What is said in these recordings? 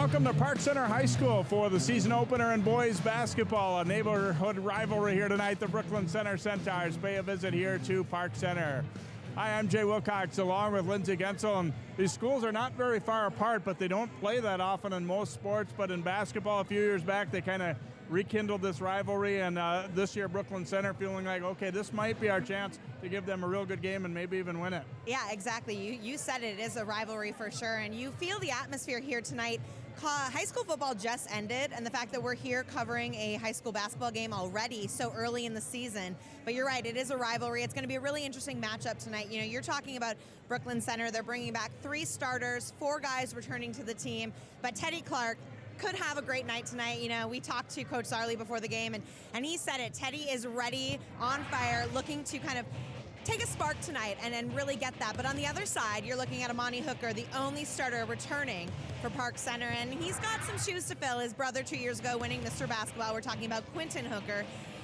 Welcome to Park Center High School for the season opener in boys basketball. A neighborhood rivalry here tonight. The Brooklyn Center Centaurs pay a visit here to Park Center. Hi, I'm Jay Wilcox along with Lindsay Gensel. And these schools are not very far apart, but they don't play that often in most sports. But in basketball a few years back, they kind of rekindled this rivalry, and this year Brooklyn Center feeling like, okay, this might be our chance to give them a real good game and maybe even win it. Yeah, exactly. You said it is a rivalry for sure, and you feel the atmosphere here tonight. High school football just ended, and the fact that we're here covering a high school basketball game already so early in the season. But you're right, it is a rivalry. It's going to be a really interesting matchup tonight. You know, you're talking about Brooklyn Center. They're bringing back 3 starters, 4 guys returning to the team, but Teddy Clark could have a great night tonight. You know, we talked to Coach Zarley before the game, and he said it. Teddy is ready, on fire, looking to kind of take a spark tonight and really get that. But on the other side, you're looking at Amani Hooker, the only starter returning for Park Center, and he's got some shoes to fill. His brother 2 years ago winning Mr. Basketball. We're talking about Quinton Hooker.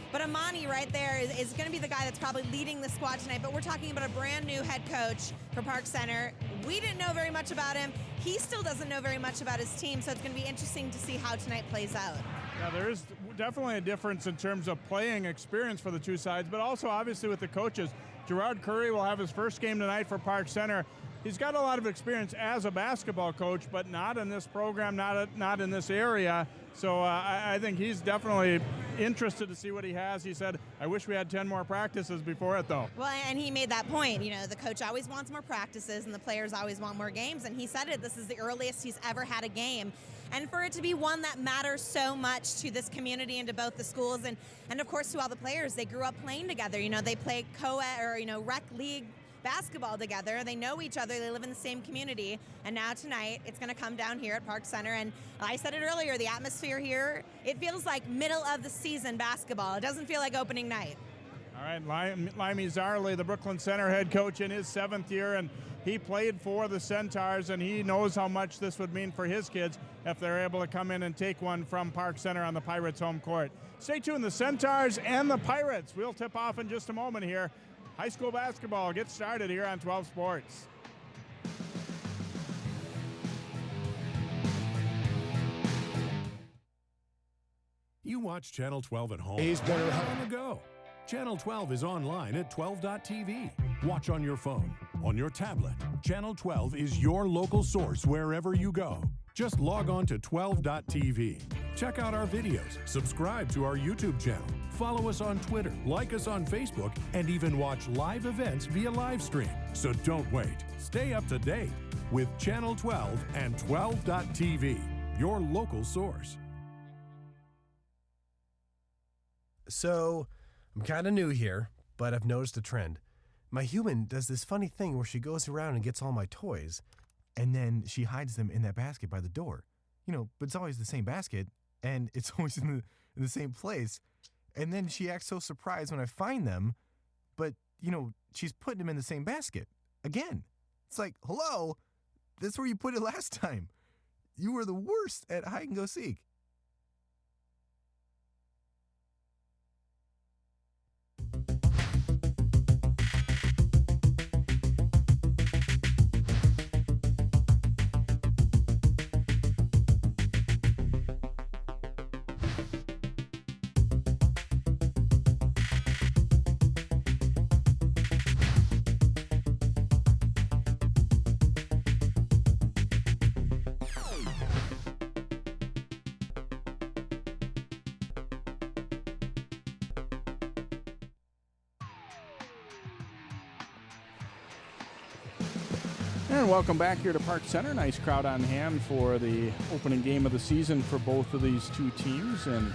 But Amani right there is going to be the guy that's probably leading the squad tonight. But we're talking about a brand new head coach for Park Center. We didn't know very much about him. He still doesn't know very much about his team, so it's going to be interesting to see how tonight plays out. Yeah, there is definitely a difference in terms of playing experience for the two sides, but also obviously with the coaches. Gerard Curry will have his first game tonight for Park Center. He's got a lot of experience as a basketball coach, but not in this program, not in this area. So I think he's definitely interested to see what he has. He said, I wish we had 10 more practices before it, though. Well, and he made that point. You know, the coach always wants more practices, and the players always want more games. And he said it, this is the earliest he's ever had a game. And for it to be one that matters so much to this community and to both the schools and of course, to all the players, they grew up playing together. You know, they play co-ed or, rec league basketball together. They know each other. They live in the same community. And now tonight, it's going to come down here at Park Center. And I said it earlier, the atmosphere here, it feels like middle of the season basketball. It doesn't feel like opening night. All right, Limey Zarley, the Brooklyn Center head coach in his 7th year, and he played for the Centaurs, and he knows how much this would mean for his kids if they're able to come in and take one from Park Center on the Pirates' home court. Stay tuned, the Centaurs and the Pirates. We'll tip off in just a moment here. High school basketball gets started here on 12 Sports. You watch Channel 12 at home. On the go. Channel 12 is online at 12.tv. Watch on your phone, on your tablet. Channel 12 is your local source wherever you go. Just log on to 12.tv. Check out our videos, subscribe to our YouTube channel, follow us on Twitter, like us on Facebook, and even watch live events via live stream. So don't wait. Stay up to date with Channel 12 and 12.tv, your local source. So, I'm kind of new here, but I've noticed a trend. My human does this funny thing where she goes around and gets all my toys, and then she hides them in that basket by the door. But it's always the same basket, and it's always in the same place. And then she acts so surprised when I find them, but, she's putting them in the same basket again. It's like, hello, that's where you put it last time. You were the worst at hide and go seek. And welcome back here to Park Center. Nice crowd on hand for the opening game of the season for both of these two teams. And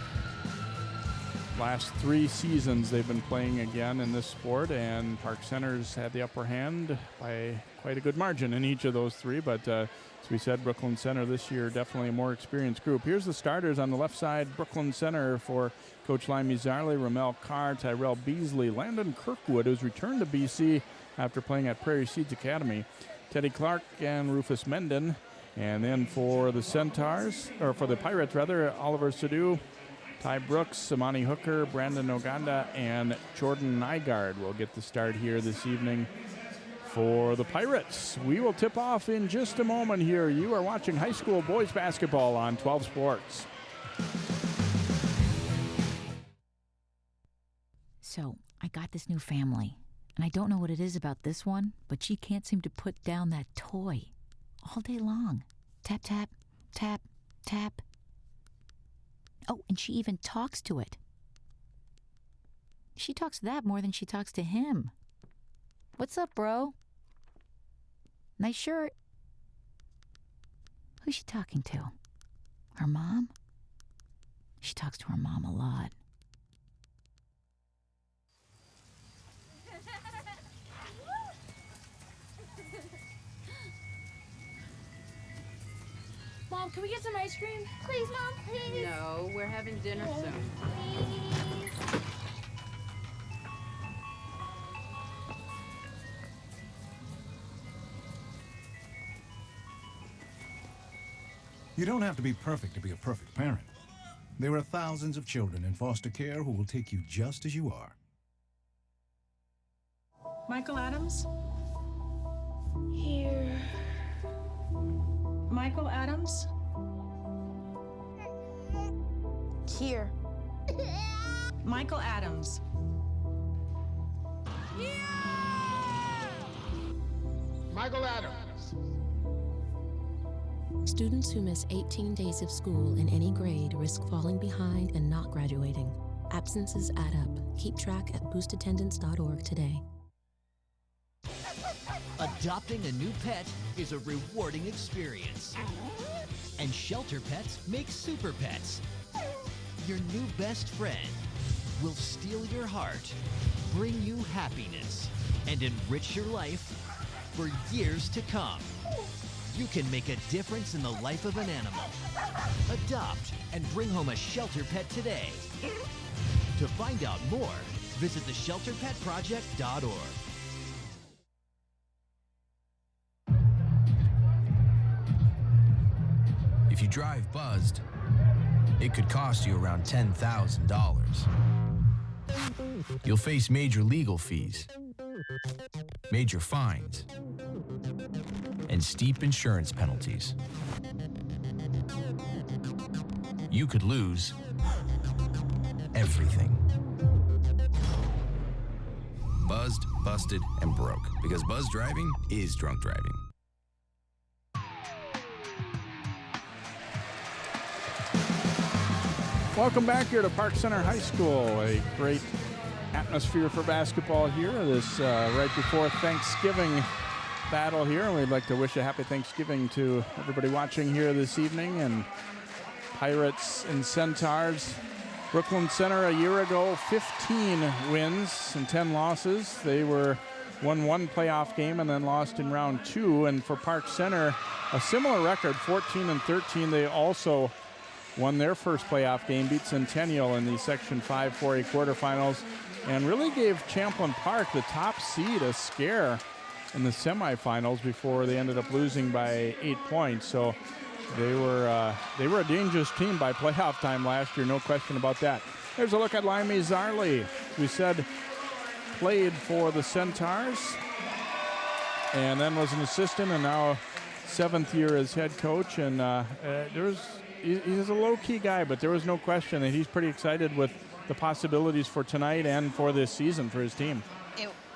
last 3 seasons they've been playing again in this sport, and Park Center's had the upper hand by quite a good margin in each of those 3. But as we said, Brooklyn Center this year definitely a more experienced group. Here's the starters on the left side. Brooklyn Center for Coach Limey Zarley, Ramel Carr, Tyrell Beasley, Landon Kirkwood, who's returned to BC after playing at Prairie Seeds Academy, Teddy Clark and Rufus Menden. And then for the Centaurs, or for the Pirates rather, Oliver Sadu, Ty Brooks, Amani Hooker, Brandon Oganda, and Jordan Nygaard will get the start here this evening for the Pirates. We will tip off in just a moment here. You are watching high school boys basketball on 12 Sports. So, I got this new family, and I don't know what it is about this one, but she can't seem to put down that toy all day long. Tap, tap, tap, tap. Oh, and she even talks to it. She talks to that more than she talks to him. What's up, bro? Nice shirt. Who's she talking to? Her mom? She talks to her mom a lot. Mom, can we get some ice cream? Please, Mom, please. No, we're having dinner soon. Please. You don't have to be perfect to be a perfect parent. There are thousands of children in foster care who will take you just as you are. Michael Adams? Here. Michael Adams? Here. Michael Adams. Michael Adams. Students who miss 18 days of school in any grade risk falling behind and not graduating. Absences add up. Keep track at boostattendance.org today. Adopting a new pet is a rewarding experience. And Shelter Pets makes super pets. Your new best friend will steal your heart, bring you happiness, and enrich your life for years to come. You can make a difference in the life of an animal. Adopt and bring home a shelter pet today. To find out more, visit theshelterpetproject.org. If you drive buzzed, it could cost you around $10,000. You'll face major legal fees, major fines, and steep insurance penalties. You could lose everything. Buzzed, busted, and broke, because buzz driving is drunk driving. Welcome back here to Park Center High School. A great atmosphere for basketball here. This right before Thanksgiving battle here. And we'd like to wish a happy Thanksgiving to everybody watching here this evening. And Pirates and Centaurs. Brooklyn Center a year ago, 15 wins and 10 losses. They won one playoff game and then lost in round 2. And for Park Center, a similar record, 14-13. They also won their first playoff game, beat Centennial in the Section 5 4A quarterfinals, and really gave Champlin Park, the top seed, a scare in the semifinals before they ended up losing by 8 points. So they were a dangerous team by playoff time last year, no question about that. There's a look at Limey Zarley. We said played for the Centaurs and then was an assistant, and now 7th year as head coach. And he's a low-key guy, but there was no question that he's pretty excited with the possibilities for tonight and for this season for his team.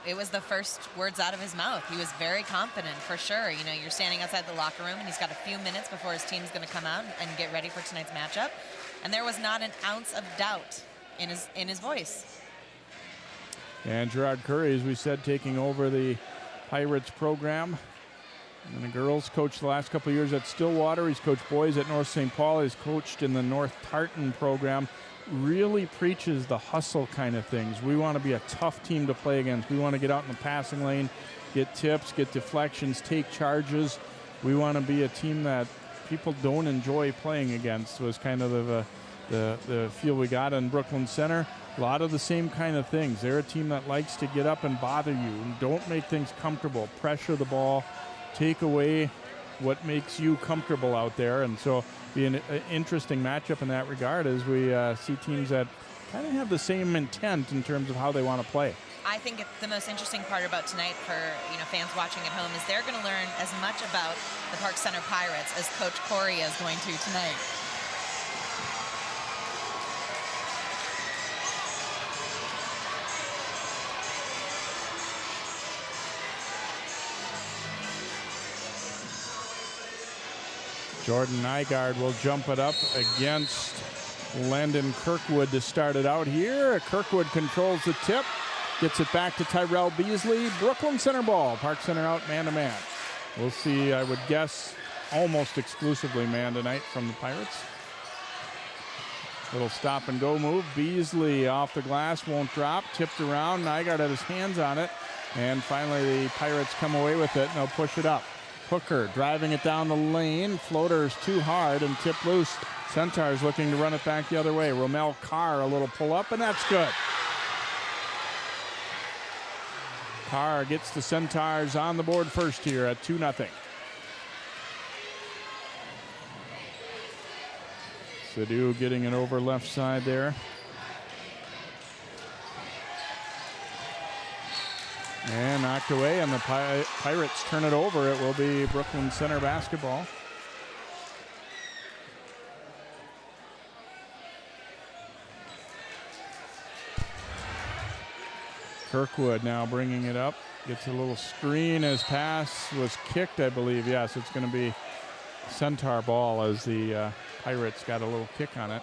It was the first words out of his mouth. He was very confident, for sure. You know, you're standing outside the locker room, and he's got a few minutes before his team's going to come out and get ready for tonight's matchup. And there was not an ounce of doubt in his voice. And Gerard Curry, as we said, taking over the Pirates program. And the girls coached the last couple of years at Stillwater. He's coached boys at North St. Paul. He's coached in the North Tartan program. Really preaches the hustle kind of things. We want to be a tough team to play against. We want to get out in the passing lane, get tips, get deflections, take charges. We want to be a team that people don't enjoy playing against, was kind of the feel we got in Brooklyn Center. A lot of the same kind of things. They're a team that likes to get up and bother you. Don't make things comfortable. Pressure the ball. Take away what makes you comfortable out there. And so be an interesting matchup in that regard as we see teams that kind of have the same intent in terms of how they want to play. I think the most interesting part about tonight for fans watching at home is they're going to learn as much about the Park Center Pirates as Coach Corey is going to tonight. Jordan Nygaard will jump it up against Landon Kirkwood to start it out here. Kirkwood controls the tip, gets it back to Tyrell Beasley. Brooklyn Center ball. Park Center out man-to-man. We'll see, I would guess, almost exclusively man tonight from the Pirates. Little stop-and-go move. Beasley off the glass, won't drop. Tipped around. Nygaard had his hands on it. And finally, the Pirates come away with it, and they'll push it up. Hooker driving it down the lane. Floater's too hard and tipped loose. Centaurs looking to run it back the other way. Romel Carr, a little pull-up, and that's good. Carr gets the Centaurs on the board first here at 2-0. Sadu getting it over left side there. And knocked away, and the Pirates turn it over. It will be Brooklyn Center basketball. Kirkwood now bringing it up. Gets a little screen. His pass was kicked, I believe. Yes, it's going to be Centaur ball as the Pirates got a little kick on it.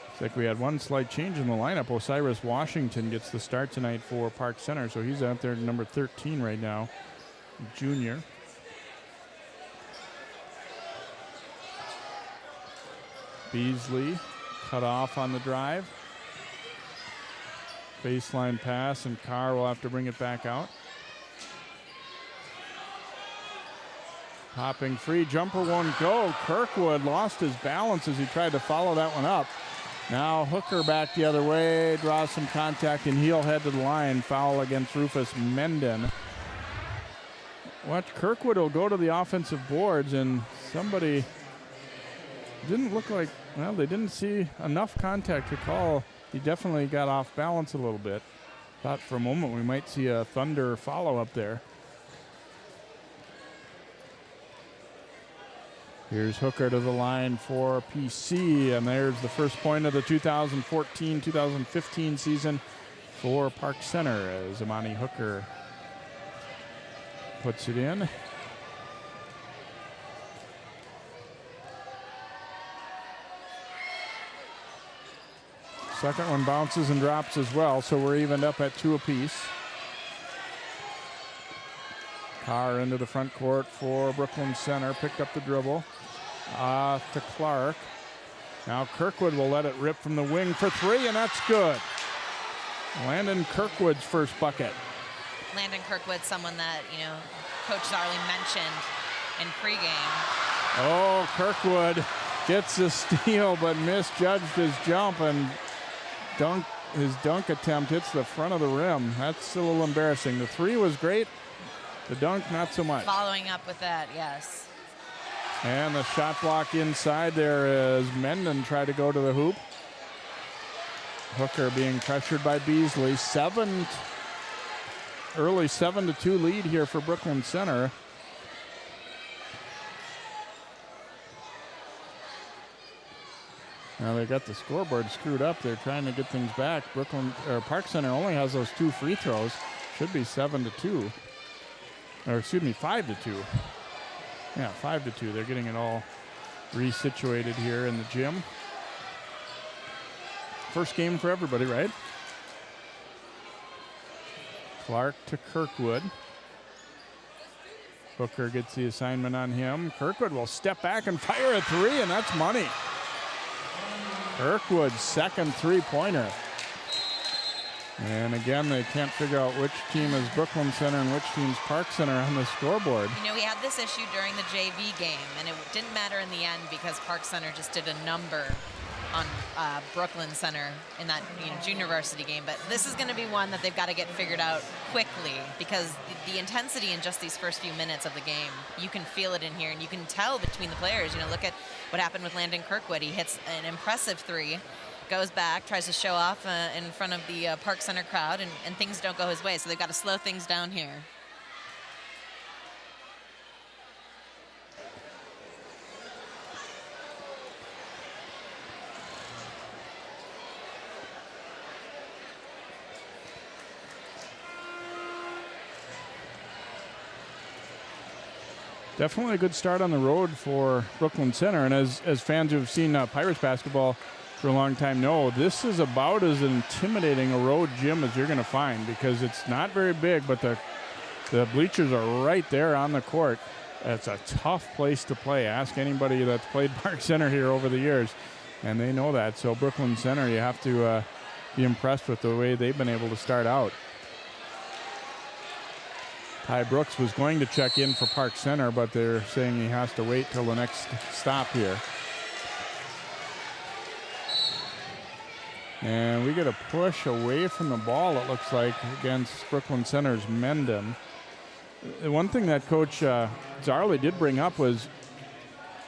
Looks like we had one slight change in the lineup. Osiris Washington gets the start tonight for Park Center, so he's out there number 13 right now, junior. Beasley cut off on the drive. Baseline pass, and Carr will have to bring it back out. Popping free, jumper won't go. Kirkwood lost his balance as he tried to follow that one up. Now Hooker back the other way, draws some contact, and he'll head to the line. Foul against Rufus Menden. Watch, Kirkwood will go to the offensive boards, and somebody didn't look like, well, they didn't see enough contact to call. He definitely got off balance a little bit. Thought for a moment we might see a Thunder follow-up there. Here's Hooker to the line for PC, and there's the first point of the 2014-2015 season for Park Center as Amani Hooker puts it in. Second one bounces and drops as well, so we're evened up at 2 apiece. Carr into the front court for Brooklyn Center, picked up the dribble. To Clark. Now Kirkwood will let it rip from the wing for 3, and that's good. Landon Kirkwood's first bucket. Landon Kirkwood, someone that, Coach Zarley mentioned in pregame. Oh, Kirkwood gets the steal, but misjudged his jump, and his dunk attempt hits the front of the rim. That's a little embarrassing. The 3 was great. The dunk, not so much. Following up with that, yes. And the shot block inside there as Menden tried to go to the hoop. Hooker being pressured by Beasley. Early 7-2 lead here for Brooklyn Center. Now they got the scoreboard screwed up. They're trying to get things back. Park Center only has those 2 free throws. Should be 7-2. Or excuse me, 5-2. Yeah, 5-2. They're getting it all resituated here in the gym. First game for everybody, right? Clark to Kirkwood. Hooker gets the assignment on him. Kirkwood will step back and fire a 3, and that's money. Kirkwood's second 3-pointer. And again, they can't figure out which team is Brooklyn Center and which team's Park Center on the scoreboard. We had this issue during the JV game, and it didn't matter in the end because Park Center just did a number on Brooklyn Center in that junior varsity game. But this is going to be one that they've got to get figured out quickly because the intensity in just these first few minutes of the game, you can feel it in here, and you can tell between the players. Look at what happened with Landon Kirkwood. He hits an impressive 3. goes back, tries to show off in front of the Park Center crowd, and things don't go his way. So they've got to slow things down here. Definitely a good start on the road for Brooklyn Center. And as fans who have seen Pirates basketball for a long time know, this is about as intimidating a road gym as you're going to find, because it's not very big, but the bleachers are right there on the court. It's a tough place to play. Ask anybody that's played Park Center here over the years, and they know that. So Brooklyn Center, you have to be impressed with the way they've been able to start out. Ty Brooks was going to check in for Park Center, but they're saying he has to wait till the next stop here. And we get a push away from the ball, it looks like, against Brooklyn Center's Mendham. The one thing that Coach Zarley did bring up was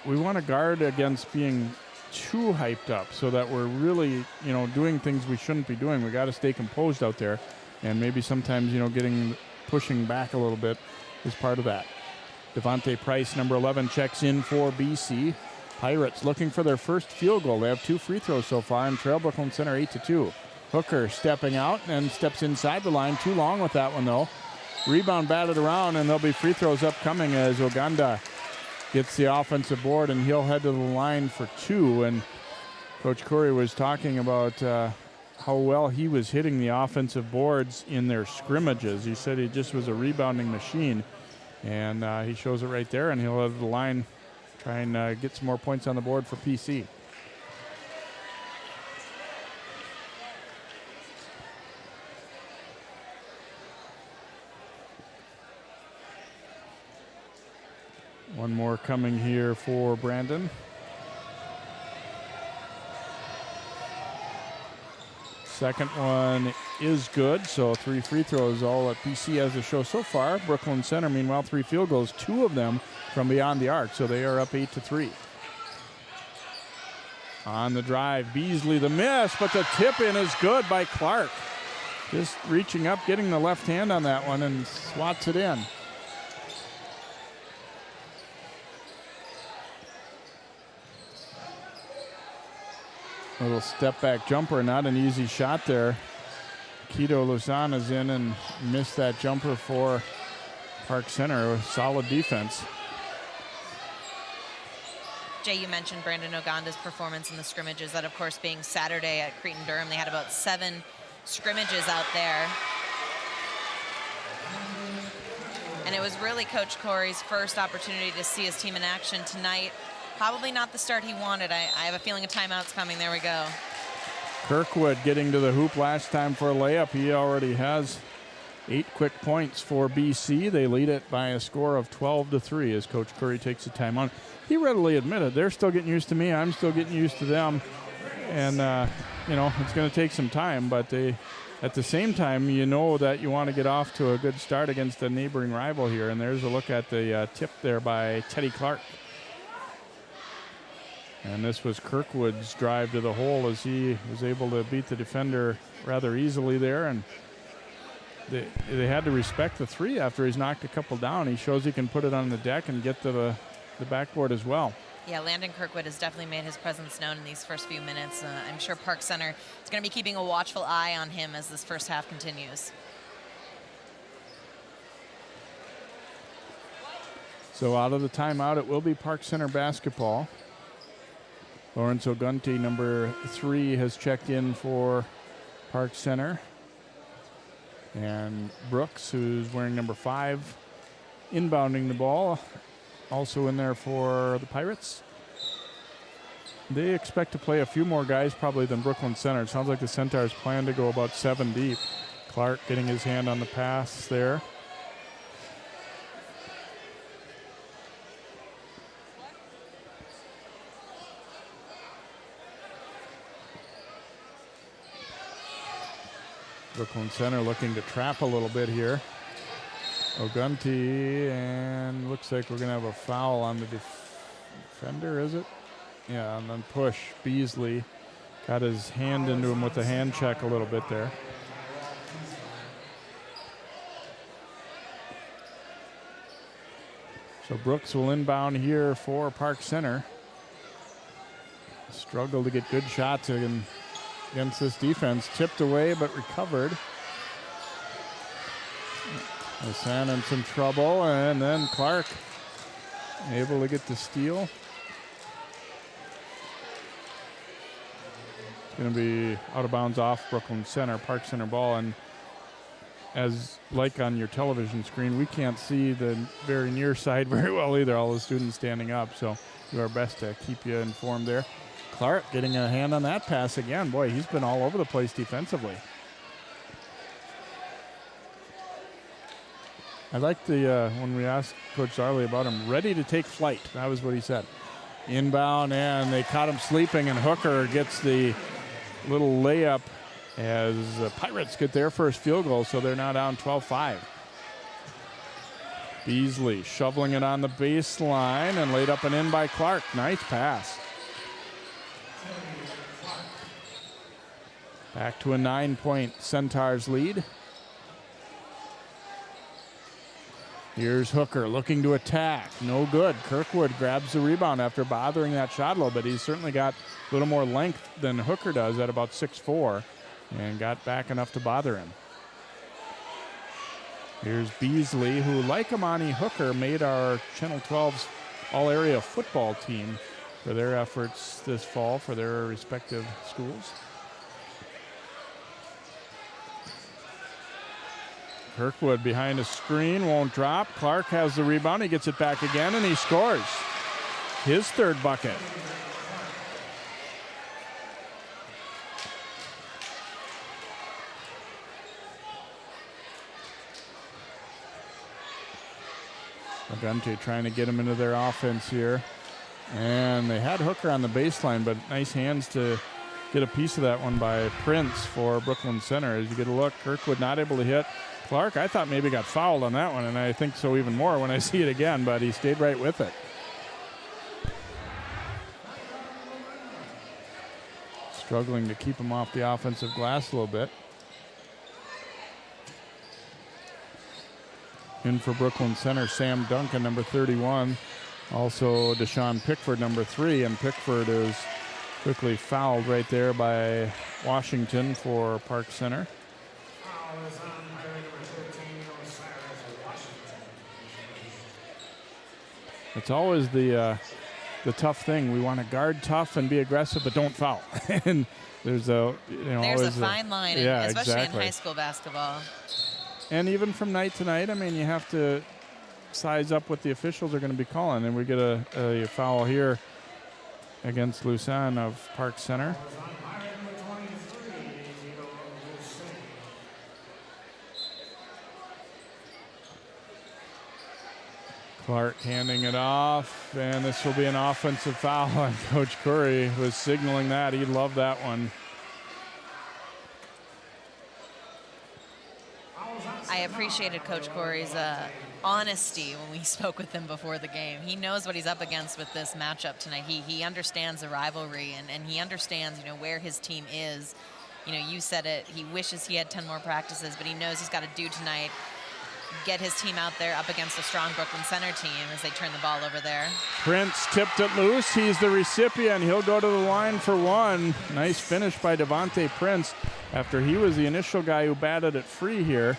we want to guard against being too hyped up, so that we're really, doing things we shouldn't be doing. We got to stay composed out there, and maybe sometimes, pushing back a little bit is part of that. Devontae Price, number 11, checks in for BC. Pirates looking for their first field goal. They have 2 free throws so far and trail Brooklyn Center 8-2. Hooker stepping out and steps inside the line. Too long with that one, though. Rebound batted around, and there'll be free throws upcoming as Oganda gets the offensive board, and he'll head to the line for 2. And Coach Curry was talking about how well he was hitting the offensive boards in their scrimmages. He said he just was a rebounding machine, and he shows it right there, and he'll head to the line, try and get some more points on the board for PC. One more coming here for Brandon. Second one is good, so 3 free throws, all that PC has to show so far. Brooklyn Center, meanwhile, 3 field goals, 2 of them from beyond the arc, so they are up 8-3. On the drive, Beasley the miss, but the tip-in is good by Clark. Just reaching up, getting the left hand on that one, and swats it in. Little step back jumper, not an easy shot there. Quito Lozana's in and missed that jumper for Park Center. Solid defense. Jay, you mentioned Brandon Oganda's performance in the scrimmages. That, of course, being Saturday at Cretin-Durham. They had about 7 scrimmages out there. And it was really Coach Corey's first opportunity to see his team in action tonight. Probably not the start he wanted. I have a feeling a timeout's coming. There we go. Kirkwood getting to the hoop last time for a layup. He already has 8 quick points for BC. They lead it by a score of 12-3 as Coach Curry takes the time on. He readily admitted they're still getting used to me. I'm still getting used to them. And, it's going to take some time. But at the same time, that you want to get off to a good start against a neighboring rival here. And there's a look at the tip there by Teddy Clark. And this was Kirkwood's drive to the hole as he was able to beat the defender rather easily there. And they had to respect the 3 after he's knocked a couple down. He shows he can put it on the deck and get to the backboard as well. Yeah, Landon Kirkwood has definitely made his presence known in these first few minutes. I'm sure Park Center is going to be keeping a watchful eye on him as this first half continues. So out of the timeout, it will be Park Center basketball. Lawrence Ogunti, number 3, has checked in for Park Center. And Brooks, who's wearing number 5, inbounding the ball, also in there for the Pirates. They expect to play a few more guys probably than Brooklyn Center. It sounds like the Centaurs plan to go about 7 deep. Clark getting his hand on the pass there. Brooklyn Center looking to trap a little bit here. Ogunti, and looks like we're going to have a foul on the defender, is it? Yeah, and then push. Beasley Got his hand into him with the hand check a little bit there. So Brooks will inbound here for Park Center. Struggled to get good shots against this defense. Tipped away but recovered. Hassan in some trouble, and then Clark able to get the steal. It's going to be out of bounds off Brooklyn Center, Park Center ball. And as like on your television screen, we can't see the very near side very well either, all the students standing up. So do our best to keep you informed there. Clark getting a hand on that pass again. Boy, he's been all over the place defensively. I like the, when we asked Coach Zarley about him, ready to take flight. That was what he said. Inbound, and they caught him sleeping, and Hooker gets the little layup as the Pirates get their first field goal, so they're now down 12-5. Beasley shoveling it on the baseline and laid up and in by Clark. Nice pass. Back to a 9-point Centaurs lead. Here's Hooker looking to attack. No good. Kirkwood grabs the rebound after bothering that shot a little bit. He's certainly got a little more length than Hooker does at about 6'4", and got back enough to bother him. Here's Beasley, who, like Amani Hooker, made our Channel 12's all-area football team for their efforts this fall for their respective schools. Kirkwood behind a screen, won't drop. Clark has the rebound. He gets it back again, and he scores his third bucket. Agante trying to get him into their offense here. And they had Hooker on the baseline, but nice hands to get a piece of that one by Prince for Brooklyn Center. As you get a look, Kirkwood not able to hit. Clark, I thought maybe got fouled on that one, and I think so even more when I see it again, but he stayed right with it. Struggling to keep him off the offensive glass a little bit. In for Brooklyn Center, Sam Duncan, number 31. Also Deshaun Pickford, number 3, and Pickford is quickly fouled right there by Washington for Park Center. It's always the tough thing. We want to guard tough and be aggressive, but don't foul. And there's a there's always a fine line, yeah, especially exactly. in high school basketball. And even from night to night, I mean, you have to size up what the officials are going to be calling. And we get a foul here against Lucerne of Park Center. Clark handing it off, and this will be an offensive foul. And Coach Curry was signaling that. He loved that one. I appreciated Coach Corey's honesty when we spoke with him before the game. He knows what he's up against with this matchup tonight. He understands the rivalry, and he understands, where his team is. You said it. He wishes he had 10 more practices, but he knows he's got to do tonight. Get his team out there up against a strong Brooklyn Center team as they turn the ball over there. Prince tipped it loose. He's the recipient. He'll go to the line for one. Nice finish by Devontae Prince after he was the initial guy who batted it free here,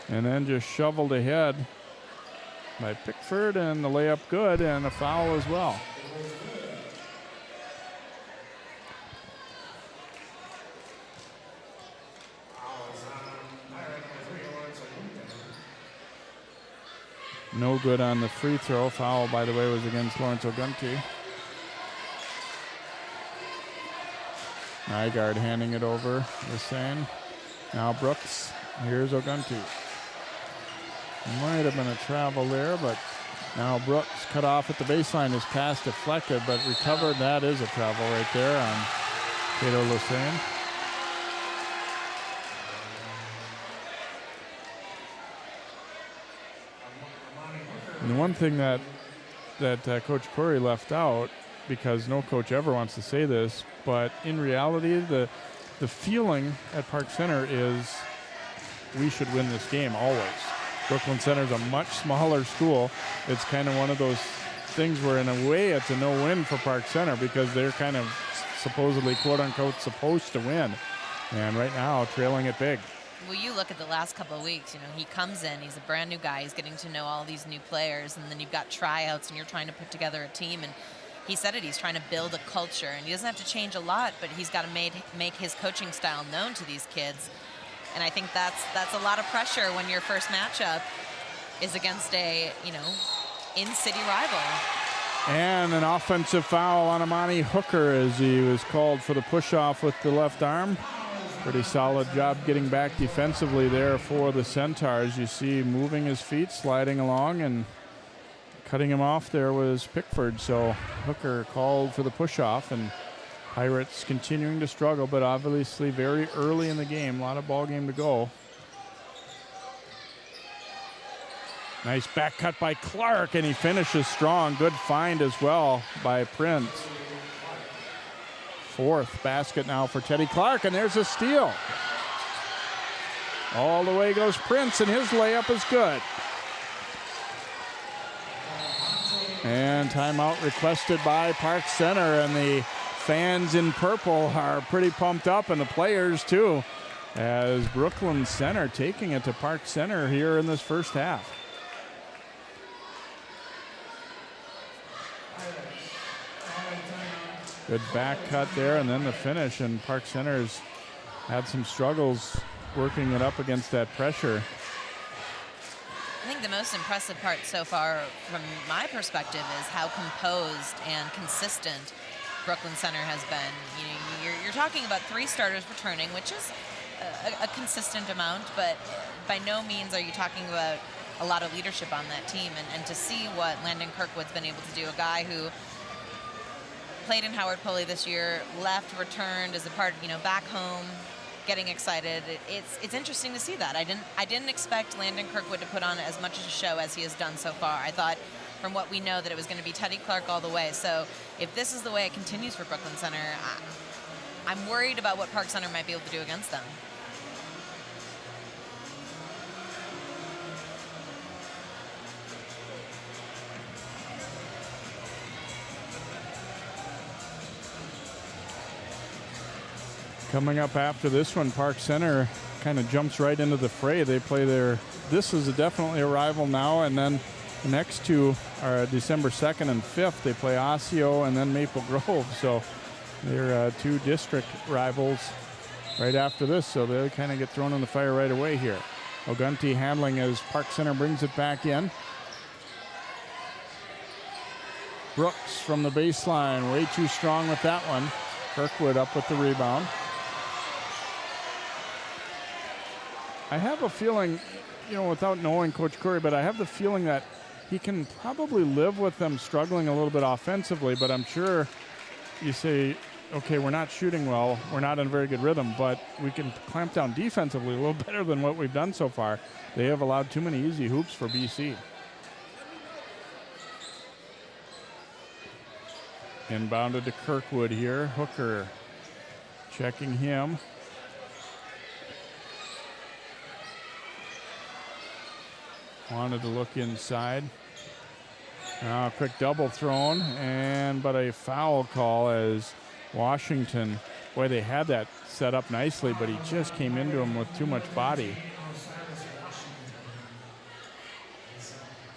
and then just shoveled ahead by Pickford, and the layup good, and a foul as well. No good on the free throw. Foul, by the way, was against Lawrence Ogunti. Nygaard handing it over. Lassane. Now Brooks. Here's Ogunti. Might have been a travel there, but now Brooks cut off at the baseline. His pass deflected, but recovered. That is a travel right there on Cato Lassane. And the one thing that Coach Corey left out because no coach ever wants to say this, but in reality, the feeling at Park Center is we should win this game always. Brooklyn Center is a much smaller school. It's kind of one of those things where in a way it's a no-win for Park Center because they're kind of supposedly, quote-unquote, supposed to win. And right now, trailing it big. Well, you look at the last couple of weeks, he comes in, he's a brand new guy, he's getting to know all these new players, and then you've got tryouts and you're trying to put together a team, and he said it, he's trying to build a culture, and he doesn't have to change a lot, but he's got to make his coaching style known to these kids. And I think that's a lot of pressure when your first matchup is against a, in-city rival. And an offensive foul on Amani Hooker as he was called for the push-off with the left arm. Pretty solid job getting back defensively there for the Centaurs. You see moving his feet, sliding along, and cutting him off there was Pickford. So Hooker called for the push-off, and Pirates continuing to struggle, but obviously very early in the game. A lot of ball game to go. Nice back cut by Clark, and he finishes strong. Good find as well by Prince. Fourth basket now for Teddy Clark, and there's a steal. All the way goes Prince, and his layup is good. And timeout requested by Park Center, and the fans in purple are pretty pumped up, and the players too, as Brooklyn Center taking it to Park Center here in this first half. Good back cut there, and then the finish, and Park Center's had some struggles working it up against that pressure. I think the most impressive part so far from my perspective is how composed and consistent Brooklyn Center has been. You're talking about 3 starters returning, which is a consistent amount, but by no means are you talking about a lot of leadership on that team. And to see what Landon Kirkwood's been able to do, a guy who played in Howard Pulley this year, left, returned as a part, back home, getting excited. It's interesting to see that. I didn't expect Landon Kirkwood to put on as much of a show as he has done so far. I thought, from what we know, that it was going to be Teddy Clark all the way. So if this is the way it continues for Brooklyn Center, I'm worried about what Park Center might be able to do against them. Coming up after this one, Park Center kind of jumps right into the fray. They play this is definitely a rival now, and then the next two are December 2nd and 5th. They play Osseo and then Maple Grove, so they're 2 district rivals right after this, so they kind of get thrown in the fire right away here. Ogunti handling as Park Center brings it back in. Brooks from the baseline, way too strong with that one. Kirkwood up with the rebound. I have a feeling, without knowing Coach Curry, but I have the feeling that he can probably live with them struggling a little bit offensively, but I'm sure you say, okay, we're not shooting well, we're not in a very good rhythm, but we can clamp down defensively a little better than what we've done so far. They have allowed too many easy hoops for BC. Inbounded to Kirkwood here. Hooker checking him. Wanted to look inside. Now a quick double thrown, but a foul call as Washington, boy, they had that set up nicely, but he just came into him with too much body.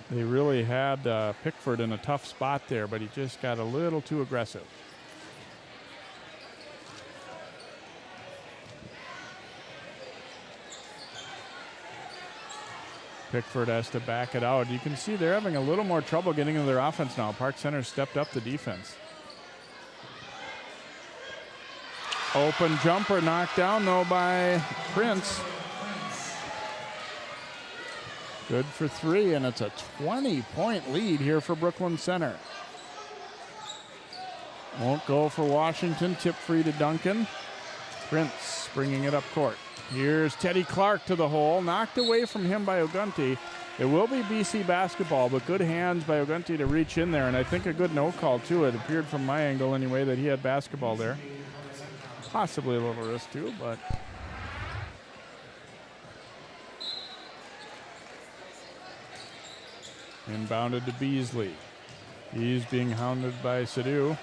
They really had Pickford in a tough spot there, but he just got a little too aggressive. Pickford has to back it out. You can see they're having a little more trouble getting into their offense now. Park Center stepped up the defense. Open jumper knocked down though by Prince. Good for 3, and it's a 20-point lead here for Brooklyn Center. Won't go for Washington. Tip free to Duncan. Prince bringing it up court. Here's Teddy Clark to the hole. Knocked away from him by Ogunti. It will be BC basketball, but good hands by Ogunti to reach in there, and I think a good no call, too. It appeared from my angle, anyway, that he had basketball there. Possibly a little risk, too, but... Inbounded to Beasley. He's being hounded by Sadu.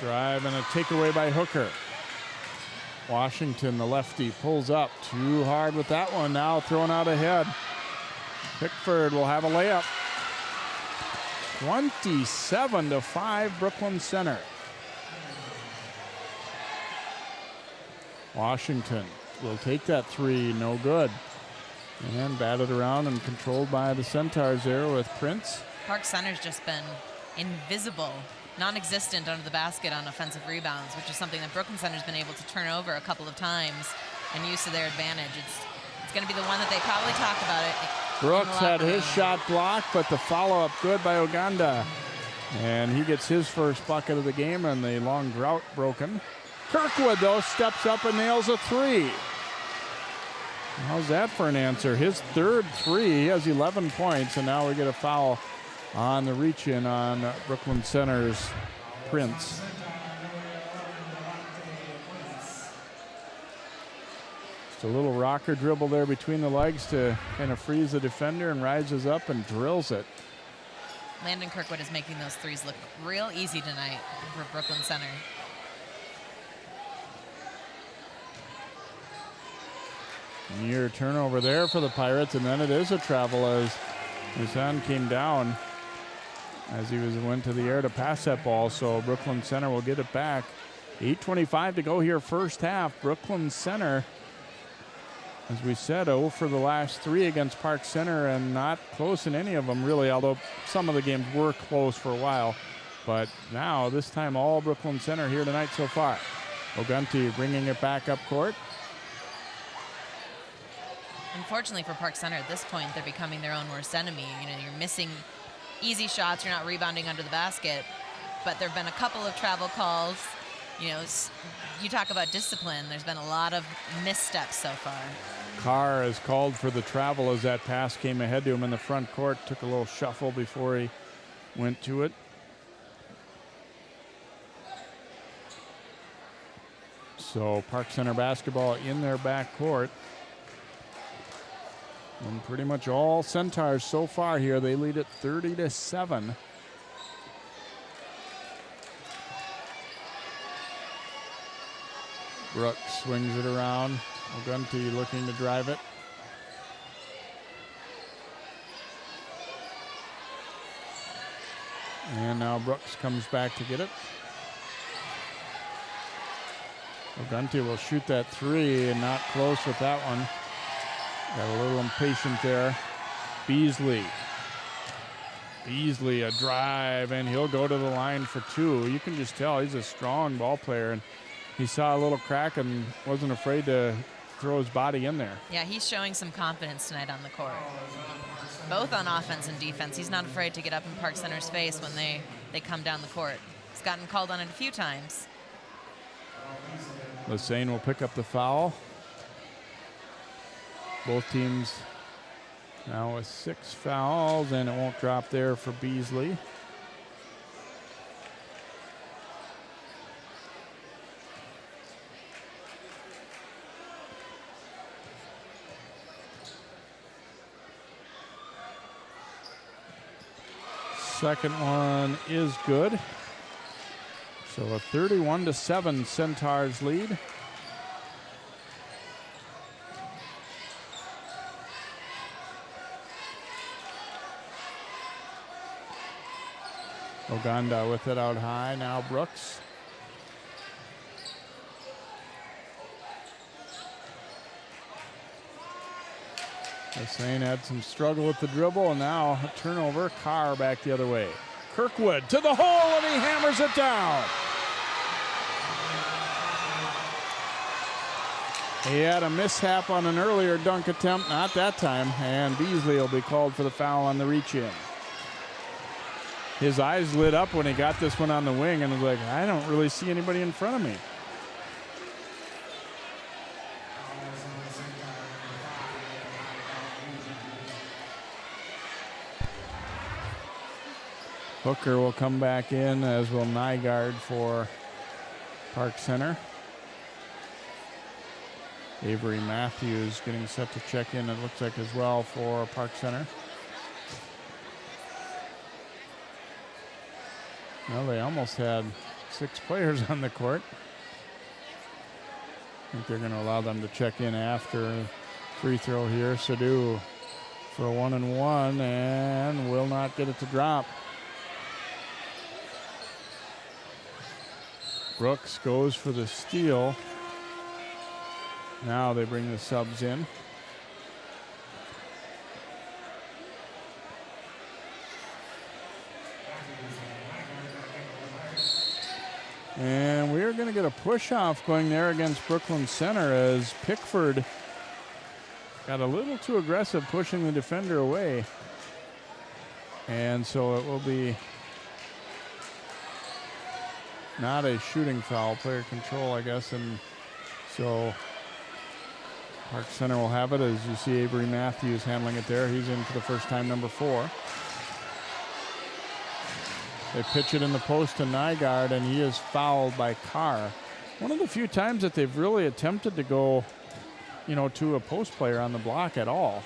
Drive and a takeaway by Hooker. Washington, the lefty, pulls up too hard with that one. Now thrown out ahead. Pickford will have a layup. 27-5 Brooklyn Center. Washington will take that three, no good. And batted around and controlled by the Centaurs there with Prince. Park Center's just been invisible, non-existent under the basket on offensive rebounds, which is something that Brooklyn Center's been able to turn over a couple of times and use to their advantage. It's going to be the one that they probably talk about it. Brooks had his shot blocked, but the follow-up good by Uganda. And he gets his first bucket of the game and the long drought broken. Kirkwood, though, steps up and nails a three. How's that for an answer? His third three. He has 11 points, and now we get a foul on the reach-in on Brooklyn Center's Prince. Just a little rocker dribble there between the legs to kind of freeze the defender, and rises up and drills it. Landon Kirkwood is making those threes look real easy tonight for Brooklyn Center. Near turnover there for the Pirates, and then it is a travel as Musan came down as he went to the air to pass that ball, so Brooklyn Center will get it back. 8:25 to go here first half. Brooklyn Center, as we said, 0 for the last 3 against Park Center, and not close in any of them really, although some of the games were close for a while. But now, this time, all Brooklyn Center here tonight so far. Ogunti bringing it back up court. Unfortunately for Park Center at this point, they're becoming their own worst enemy. You know, you're missing easy shots, you're not rebounding under the basket, but there have been a couple of travel calls. You know, you talk about discipline, there's been a lot of missteps so far. Carr is called for the travel as that pass came ahead to him in the front court. Took a little shuffle before he went to it. So Park Center basketball in their back court. And pretty much all Centaurs so far here. They lead it 30-7. Brooks swings it around. Ogunti looking to drive it. And now Brooks comes back to get it. Ogunti will shoot that three, and not close with that one. Got a little impatient there. Beasley, a drive, and he'll go to the line for 2. You can just tell he's a strong ball player, and he saw a little crack and wasn't afraid to throw his body in there. Yeah, he's showing some confidence tonight on the court. Both on offense and defense. He's not afraid to get up in Park Center's face when they come down the court. He's gotten called on it a few times. Lassane will pick up the foul. Both teams now with 6 fouls, and it won't drop there for Beasley. Second one is good. So a 31-7 Centaurs lead. Uganda with it out high. Now Brooks. Lassane had some struggle with the dribble, and now a turnover. Carr back the other way. Kirkwood to the hole, and he hammers it down. He had a mishap on an earlier dunk attempt, not that time, and Beasley will be called for the foul on the reach-in. his eyes lit up when he got this one on the wing and was like, I don't really see anybody in front of me. Hooker will come back in, as will Nygaard for Park Center. Avery Matthews getting set to check in, it looks like, as well for Park Center. Well, they almost had 6 players on the court. I think they're going to allow them to check in after free throw here. Sadu for a 1-and-1 and will not get it to drop. Brooks goes for the steal. Now they bring the subs in. And we're going to get a push-off going there against Brooklyn Center as Pickford got a little too aggressive pushing the defender away. And so it will be not a shooting foul, player control, I guess. And so Park Center will have it, as you see Avery Matthews handling it there. He's in for the first time, number 4. They pitch it in the post to Nygaard, and he is fouled by Carr. One of the few times that they've really attempted to go, to a post player on the block at all.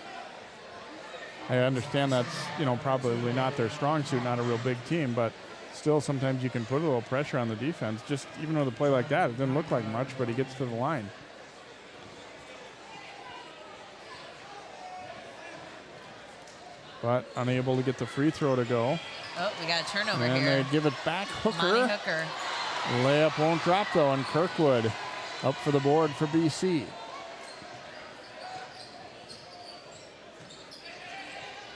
I understand that's, probably not their strong suit, not a real big team, but still sometimes you can put a little pressure on the defense. Just even with a play like that, it didn't look like much, but he gets to the line. But unable to get the free throw to go. Oh, we got a turnover and here. And they give it back. Hooker. Monty Hooker. Layup won't drop, though, and Kirkwood up for the board for BC.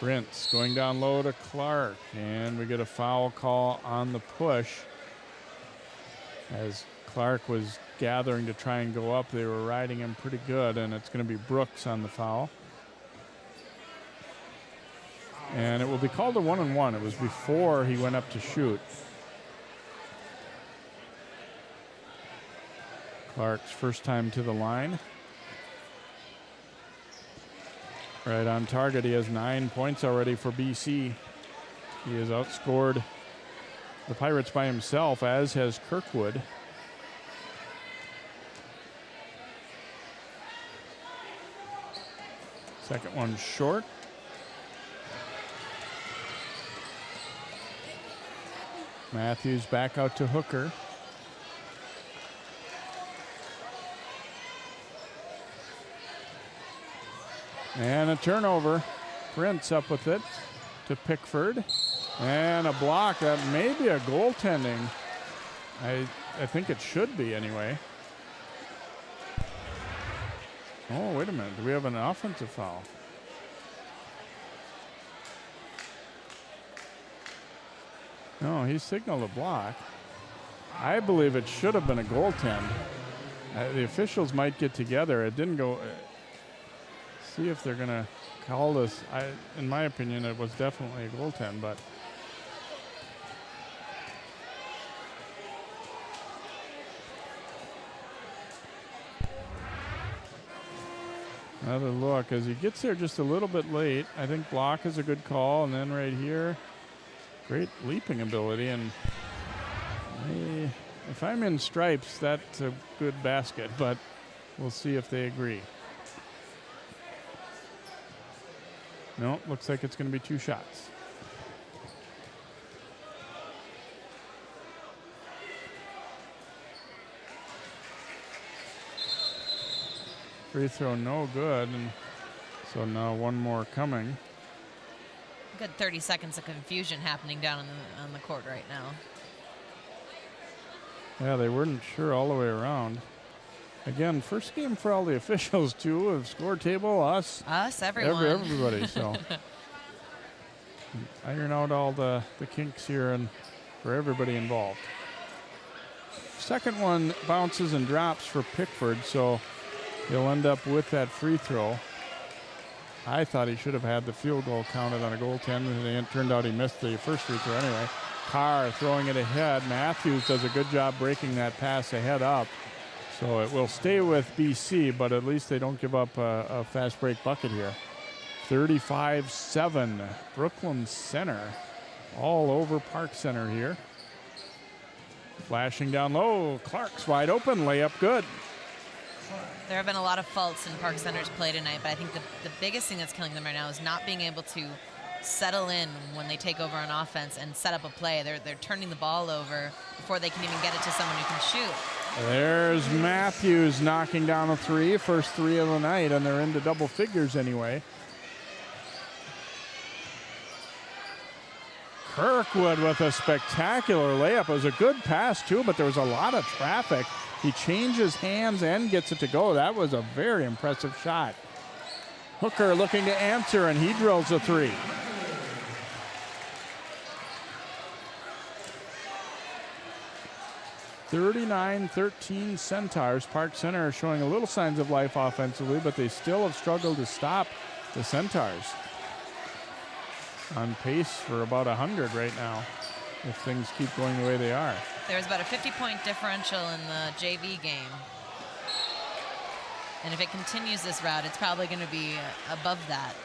Prince going down low to Clark, and we get a foul call on the push. As Clark was gathering to try and go up, they were riding him pretty good, and it's going to be Brooks on the foul. And it will be called a 1-and-1. It was before he went up to shoot. Clark's first time to the line. Right on target. He has 9 points already for BC. He has outscored the Pirates by himself, as has Kirkwood. Second one short. Matthews back out to Hooker. And a turnover. Prince up with it to Pickford. And a block. That may be a goaltending. I think it should be anyway. Oh, wait a minute. Do we have an offensive foul? No, he signaled a block. I believe it should have been a goaltend. The officials might get together. It didn't go. See if they're going to call this. In my opinion, it was definitely a goaltend, but. Another look as he gets there just a little bit late. I think block is a good call, and then right here, great leaping ability. And if I'm in stripes, that's a good basket, but we'll see if they agree. No, looks like it's going to be 2 shots. Free throw no good, and so now one more coming. Good 30 seconds of confusion happening down on the court right now. Yeah, they weren't sure all the way around. Again, first game for all the officials too, of score table, us, everyone. Everybody. So iron out all the kinks here and for everybody involved. Second one bounces and drops for Pickford, so he'll end up with that free throw. I thought he should have had the field goal counted on a goaltend, and it turned out he missed the first free throw anyway. Carr throwing it ahead. Matthews does a good job breaking that pass ahead up. So it will stay with BC, but at least they don't give up a fast break bucket here. 35-7, Brooklyn Center all over Park Center here. Flashing down low, Clark's wide open, layup good. There have been a lot of faults in Park Center's play tonight, but I think the biggest thing that's killing them right now is not being able to settle in when they take over on offense and set up a play. They're turning the ball over before they can even get it to someone who can shoot. There's Matthews knocking down a three, first three of the night, and they're into double figures anyway. Kirkwood with a spectacular layup. It was a good pass too, but there was a lot of traffic. He changes hands and gets it to go. That was a very impressive shot. Hooker looking to answer, and he drills a three. (39-13) Centaurs. Park Center showing a little signs of life offensively, but they still have struggled to stop the Centaurs. On pace for about 100 right now, if things keep going the way they are. There's about a 50-point differential in the JV game. And if it continues this route, it's probably going to be above that.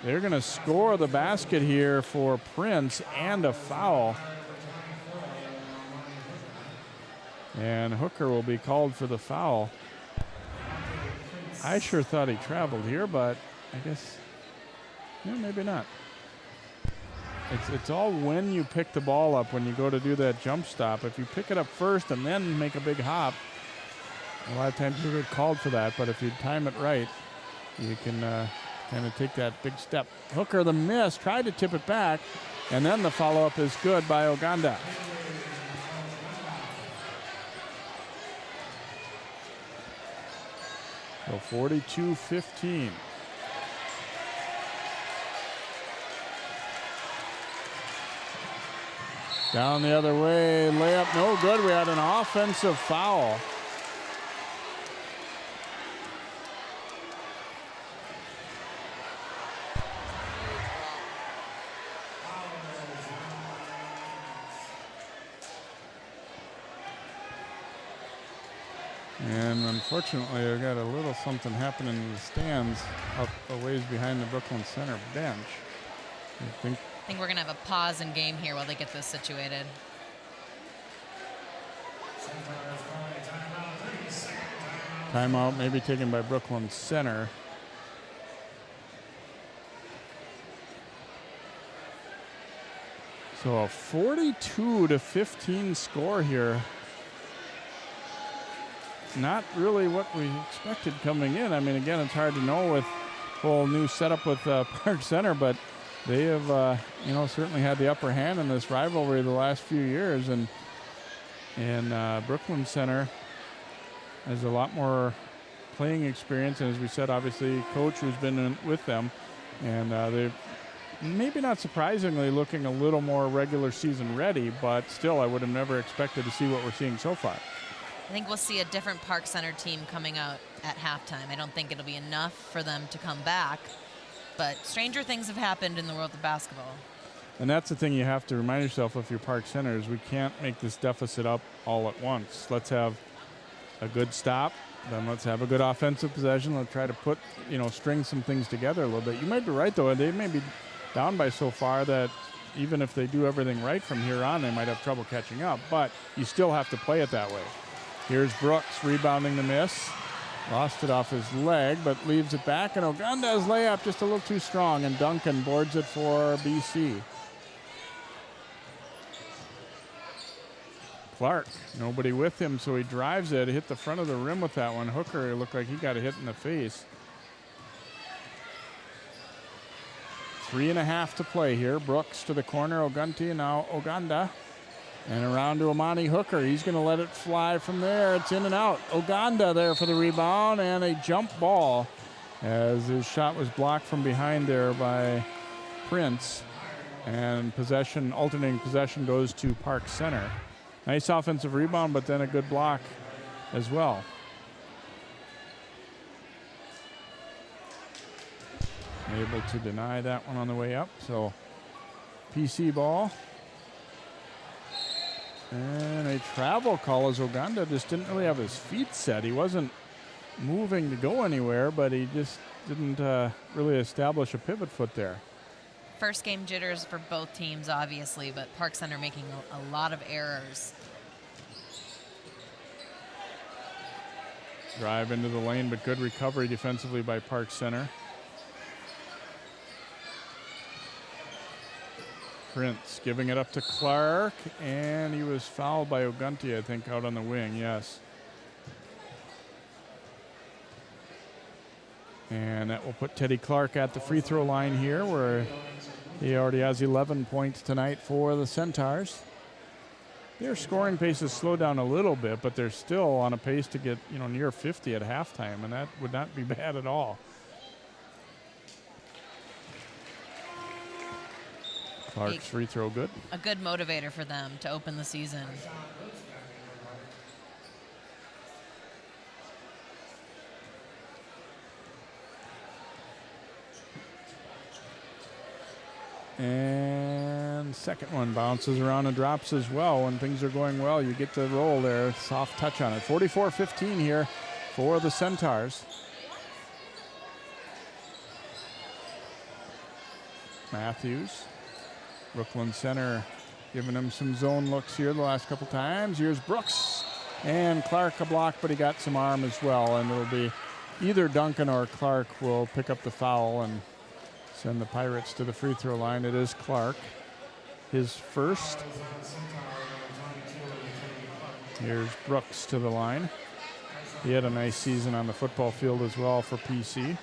They're going to score the basket here for Prince and a foul. And Hooker will be called for the foul. I sure thought he traveled here, but I guess, yeah, maybe not. It's all when you pick the ball up, when you go to do that jump stop. If you pick it up first and then make a big hop, a lot of times you get called for that, but if you time it right, you can kind of take that big step. Hooker, the miss, tried to tip it back, and then the follow-up is good by Oganda. So 42-15. Down the other way, layup no good. We had an offensive foul. And unfortunately, I've got a little something happening in the stands up a ways behind the Brooklyn Center bench. I think we're going to have a pause in game here while they get this situated. Timeout maybe taken by Brooklyn Center. So a 42-15 score here. Not really what we expected coming in. I mean, again, it's hard to know with whole new setup with Park Center, but they have, certainly had the upper hand in this rivalry the last few years, and Brooklyn Center has a lot more playing experience, and as we said, obviously, coach who's been with them, and they're maybe not surprisingly looking a little more regular season ready, but still, I would have never expected to see what we're seeing so far. I think we'll see a different Park Center team coming out at halftime. I don't think it'll be enough for them to come back, but stranger things have happened in the world of basketball. And that's the thing you have to remind yourself if you're Park Center is we can't make this deficit up all at once. Let's have a good stop, then let's have a good offensive possession. Let's try to put, string some things together a little bit. You might be right, though. They may be down by so far that even if they do everything right from here on, they might have trouble catching up. But you still have to play it that way. Here's Brooks rebounding the miss. Lost it off his leg, but leaves it back. And Oganda's layup just a little too strong. And Duncan boards it for BC. Clark, nobody with him, so he drives it. Hit the front of the rim with that one. Hooker, it looked like he got a hit in the face. 3.5 to play here. Brooks to the corner. Ogunti, now Oganda. And around to Amani Hooker. He's going to let it fly from there. It's in and out. Oganda there for the rebound and a jump ball as his shot was blocked from behind there by Prince. And alternating possession goes to Park Center. Nice offensive rebound, but then a good block as well. Able to deny that one on the way up. So PC ball. And a travel call as Uganda just didn't really have his feet set. He wasn't moving to go anywhere, but he just didn't really establish a pivot foot there. First game jitters for both teams, obviously, but Park Center making a lot of errors. Drive into the lane, but good recovery defensively by Park Center. Prince giving it up to Clark, and he was fouled by Ogunti, I think, out on the wing, yes. And that will put Teddy Clark at the free throw line here, where he already has 11 points tonight for the Centaurs. Their scoring pace has slowed down a little bit, but they're still on a pace to get, near 50 at halftime, and that would not be bad at all. Clark's free throw good. A good motivator for them to open the season. And second one bounces around and drops as well. When things are going well, you get the roll there. Soft touch on it. 44-15 here for the Centaurs. Matthews. Brooklyn Center giving him some zone looks here the last couple times. Here's Brooks. And Clark a block, but he got some arm as well. And it'll be either Duncan or Clark will pick up the foul and send the Pirates to the free throw line. It is Clark, his first. Here's Brooks to the line. He had a nice season on the football field as well for PC.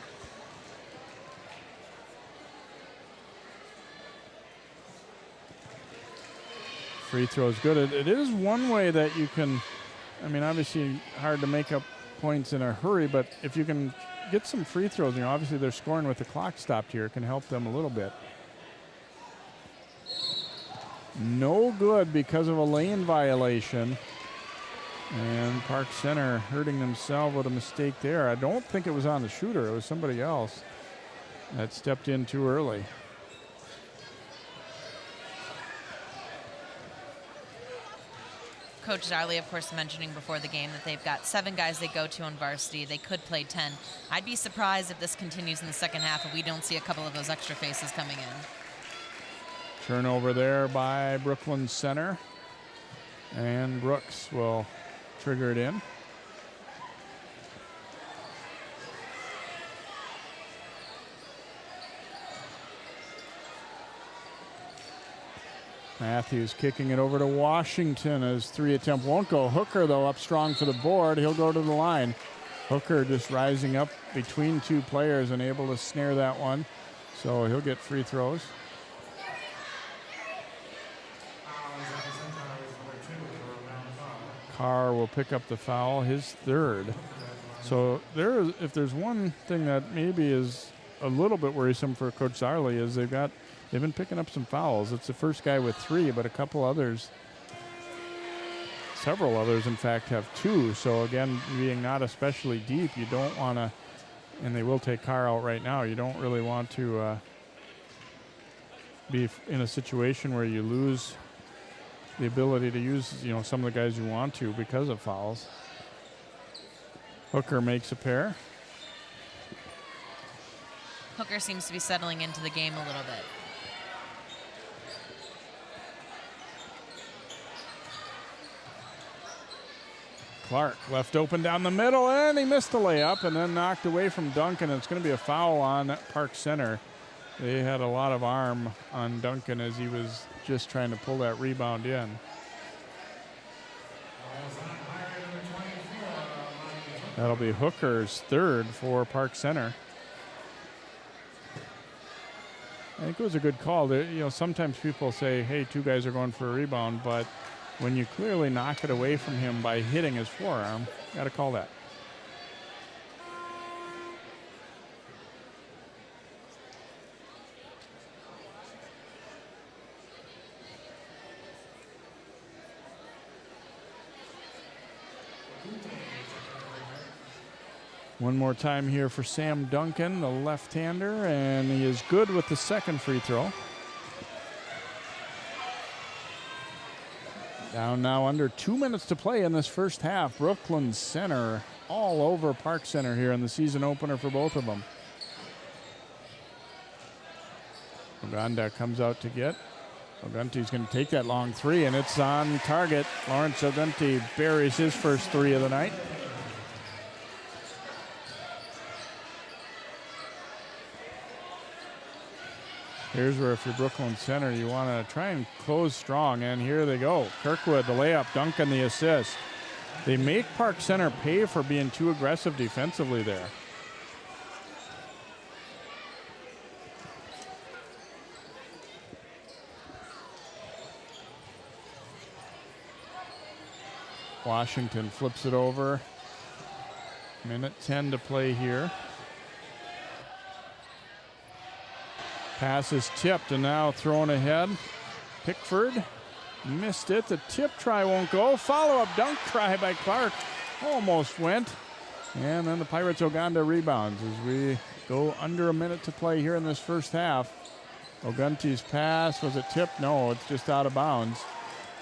Free throw is good. It is one way that you can, obviously hard to make up points in a hurry, but if you can get some free throws, obviously they're scoring with the clock stopped here. It can help them a little bit. No good because of a lane violation. And Park Center hurting themselves with a mistake there. I don't think it was on the shooter. It was somebody else that stepped in too early. Coach Zarley, of course, mentioning before the game that they've got 7 guys they go to on varsity. They could play 10. I'd be surprised if this continues in the second half and we don't see a couple of those extra faces coming in. Turnover there by Brooklyn Center. And Brooks will trigger it in. Matthews kicking it over to Washington as 3 attempt won't go. Hooker, though, up strong for the board. He'll go to the line. Hooker just rising up between 2 players and able to snare that one. So he'll get free throws. Carr will pick up the foul, his third. So if there's one thing that maybe is a little bit worrisome for Coach Zarley is they've been picking up some fouls. It's the first guy with 3, but several others, in fact, have 2. So again, being not especially deep, you don't want to, and they will take Carr out right now, you don't really want to be in a situation where you lose the ability to use, some of the guys you want to because of fouls. Hooker makes a pair. Hooker seems to be settling into the game a little bit. Clark left open down the middle, and he missed the layup and then knocked away from Duncan. It's going to be a foul on Park Center. They had a lot of arm on Duncan as he was just trying to pull that rebound in. That'll be Hooker's third for Park Center. I think it was a good call. Sometimes people say, hey, 2 guys are going for a rebound, but when you clearly knock it away from him by hitting his forearm, got to call that. One more time here for Sam Duncan, the left-hander, and he is good with the second free throw. Down now under 2 minutes to play in this first half. Brooklyn Center all over Park Center here in the season opener for both of them. Oganda comes out to get. Ogunti's going to take that long three, and it's on target. Lawrence Ogunti buries his first three of the night. Here's where if you're Brooklyn Center, you want to try and close strong, and here they go. Kirkwood, the layup, Duncan, the assist. They make Park Center pay for being too aggressive defensively there. Washington flips it over. Minute 10 to play here. Pass is tipped and now thrown ahead. Pickford missed it. The tip try won't go. Follow-up dunk try by Clark. Almost went. And then the Pirates Oganda rebounds as we go under a minute to play here in this first half. Ogunti's pass, was it tipped? No, it's just out of bounds.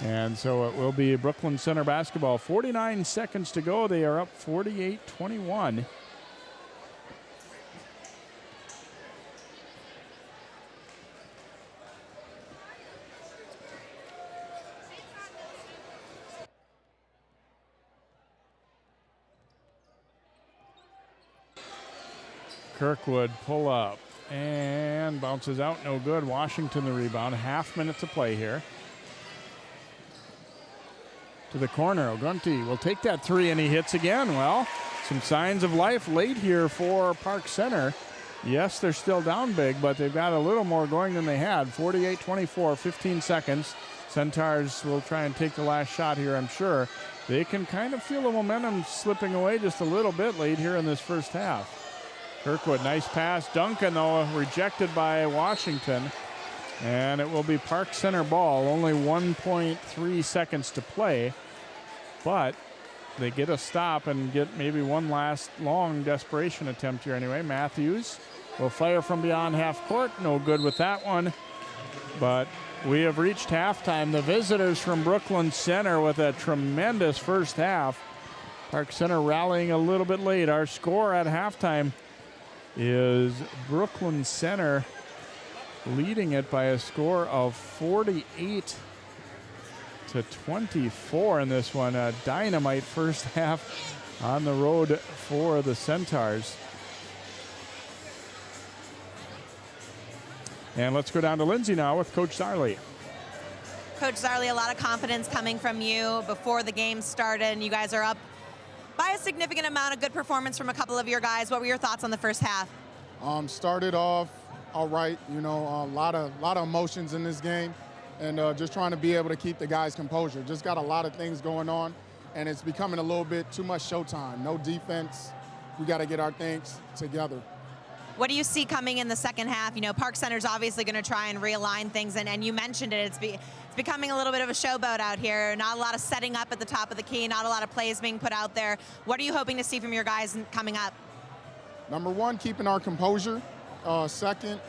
And so it will be Brooklyn Center basketball. 49 seconds to go. They are up 48-21. Kirkwood pull up and bounces out, no good. Washington the rebound, half minute to play here. To the corner, Ogunti will take that three and he hits again. Well, some signs of life late here for Park Center. Yes, they're still down big, but they've got a little more going than they had. 48-24, 15 seconds. Centaurs will try and take the last shot here, I'm sure. They can kind of feel the momentum slipping away just a little bit late here in this first half. Kirkwood, nice pass. Duncan, though, rejected by Washington. And it will be Park Center ball. Only 1.3 seconds to play. But they get a stop and get maybe one last long desperation attempt here anyway. Matthews will fire from beyond half court. No good with that one. But we have reached halftime. The visitors from Brooklyn Center with a tremendous first half. Park Center rallying a little bit late. Our score at halftime is Brooklyn Center leading it by a score of 48-24 in this one. A dynamite first half on the road for the Centaurs. And let's go down to Lindsay now with Coach Zarley. Coach Zarley, a lot of confidence coming from you before the game started, and you guys are up by a significant amount. Of good performance from a couple of your guys. What were your thoughts on the first half? Started off all right, a lot of emotions in this game, and just trying to be able to keep the guys' composure. Just got a lot of things going on, and it's becoming a little bit too much showtime. No defense. We got to get our things together. What do you see coming in the second half? Park Center's obviously going to try and realign things, and you mentioned it. It's becoming a little bit of a showboat out here. Not a lot of setting up at the top of the key, not a lot of plays being put out there. What are you hoping to see from your guys coming up? Number one, keeping our composure. Second,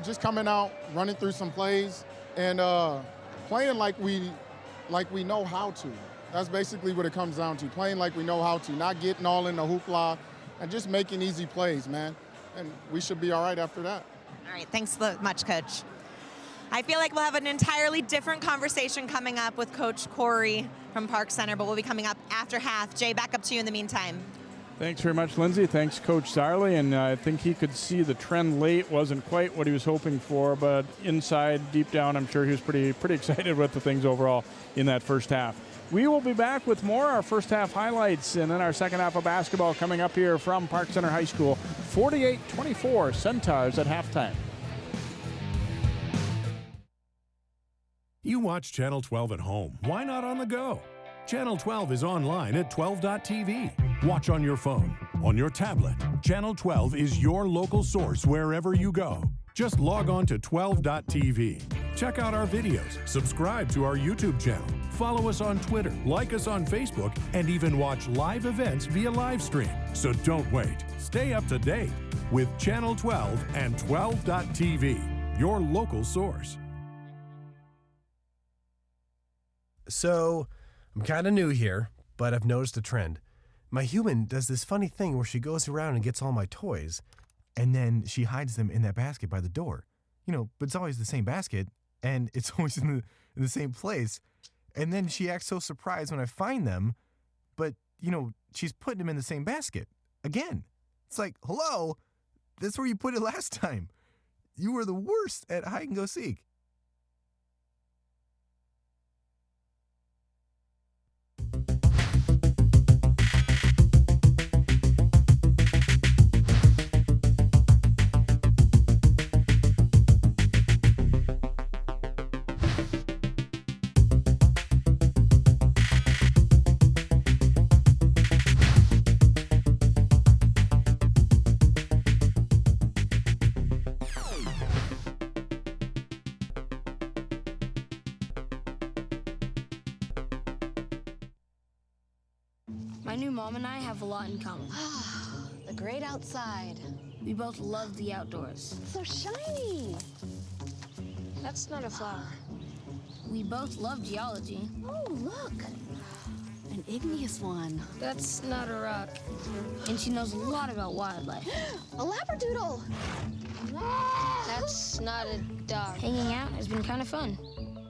just coming out, running through some plays, and playing like we know how to. That's basically what it comes down to, playing like we know how to, not getting all in the hoopla, and just making easy plays, man. And we should be all right after that. All right, thanks so much, Coach. I feel like we'll have an entirely different conversation coming up with Coach Corey from Park Center, but we'll be coming up after half. Jay, back up to you in the meantime. Thanks very much, Lindsay. Thanks, Coach Zarley. And I think he could see the trend late. Wasn't quite what he was hoping for, but inside, deep down, I'm sure he was pretty excited with the things overall in that first half. We will be back with more, our first half highlights, and then our second half of basketball coming up here from Park Center High School. 48-24 Centaurs at halftime. You watch Channel 12 at home. Why not on the go? Channel 12 is online at 12.tv. Watch on your phone, on your tablet. Channel 12 is your local source wherever you go. Just log on to 12.tv. Check out our videos, subscribe to our YouTube channel, Follow us on Twitter, like us on Facebook, and even watch live events via live stream. So don't wait. Stay up to date with Channel 12 and 12.tv, your local source. So, I'm kind of new here, but I've noticed a trend. My human does this funny thing where she goes around and gets all my toys, and then she hides them in that basket by the door. But it's always the same basket, and it's always in the same place. And then she acts so surprised when I find them, but, she's putting them in the same basket again. It's like, hello, that's where you put it last time. You were the worst at hide and go seek. My new mom and I have a lot in common. The great outside. We both love the outdoors. It's so shiny. That's not a flower. We both love geology. Oh, look. An igneous one. That's not a rock. And she knows a lot about wildlife. A labradoodle. That's not a dog. Hanging out has been kind of fun.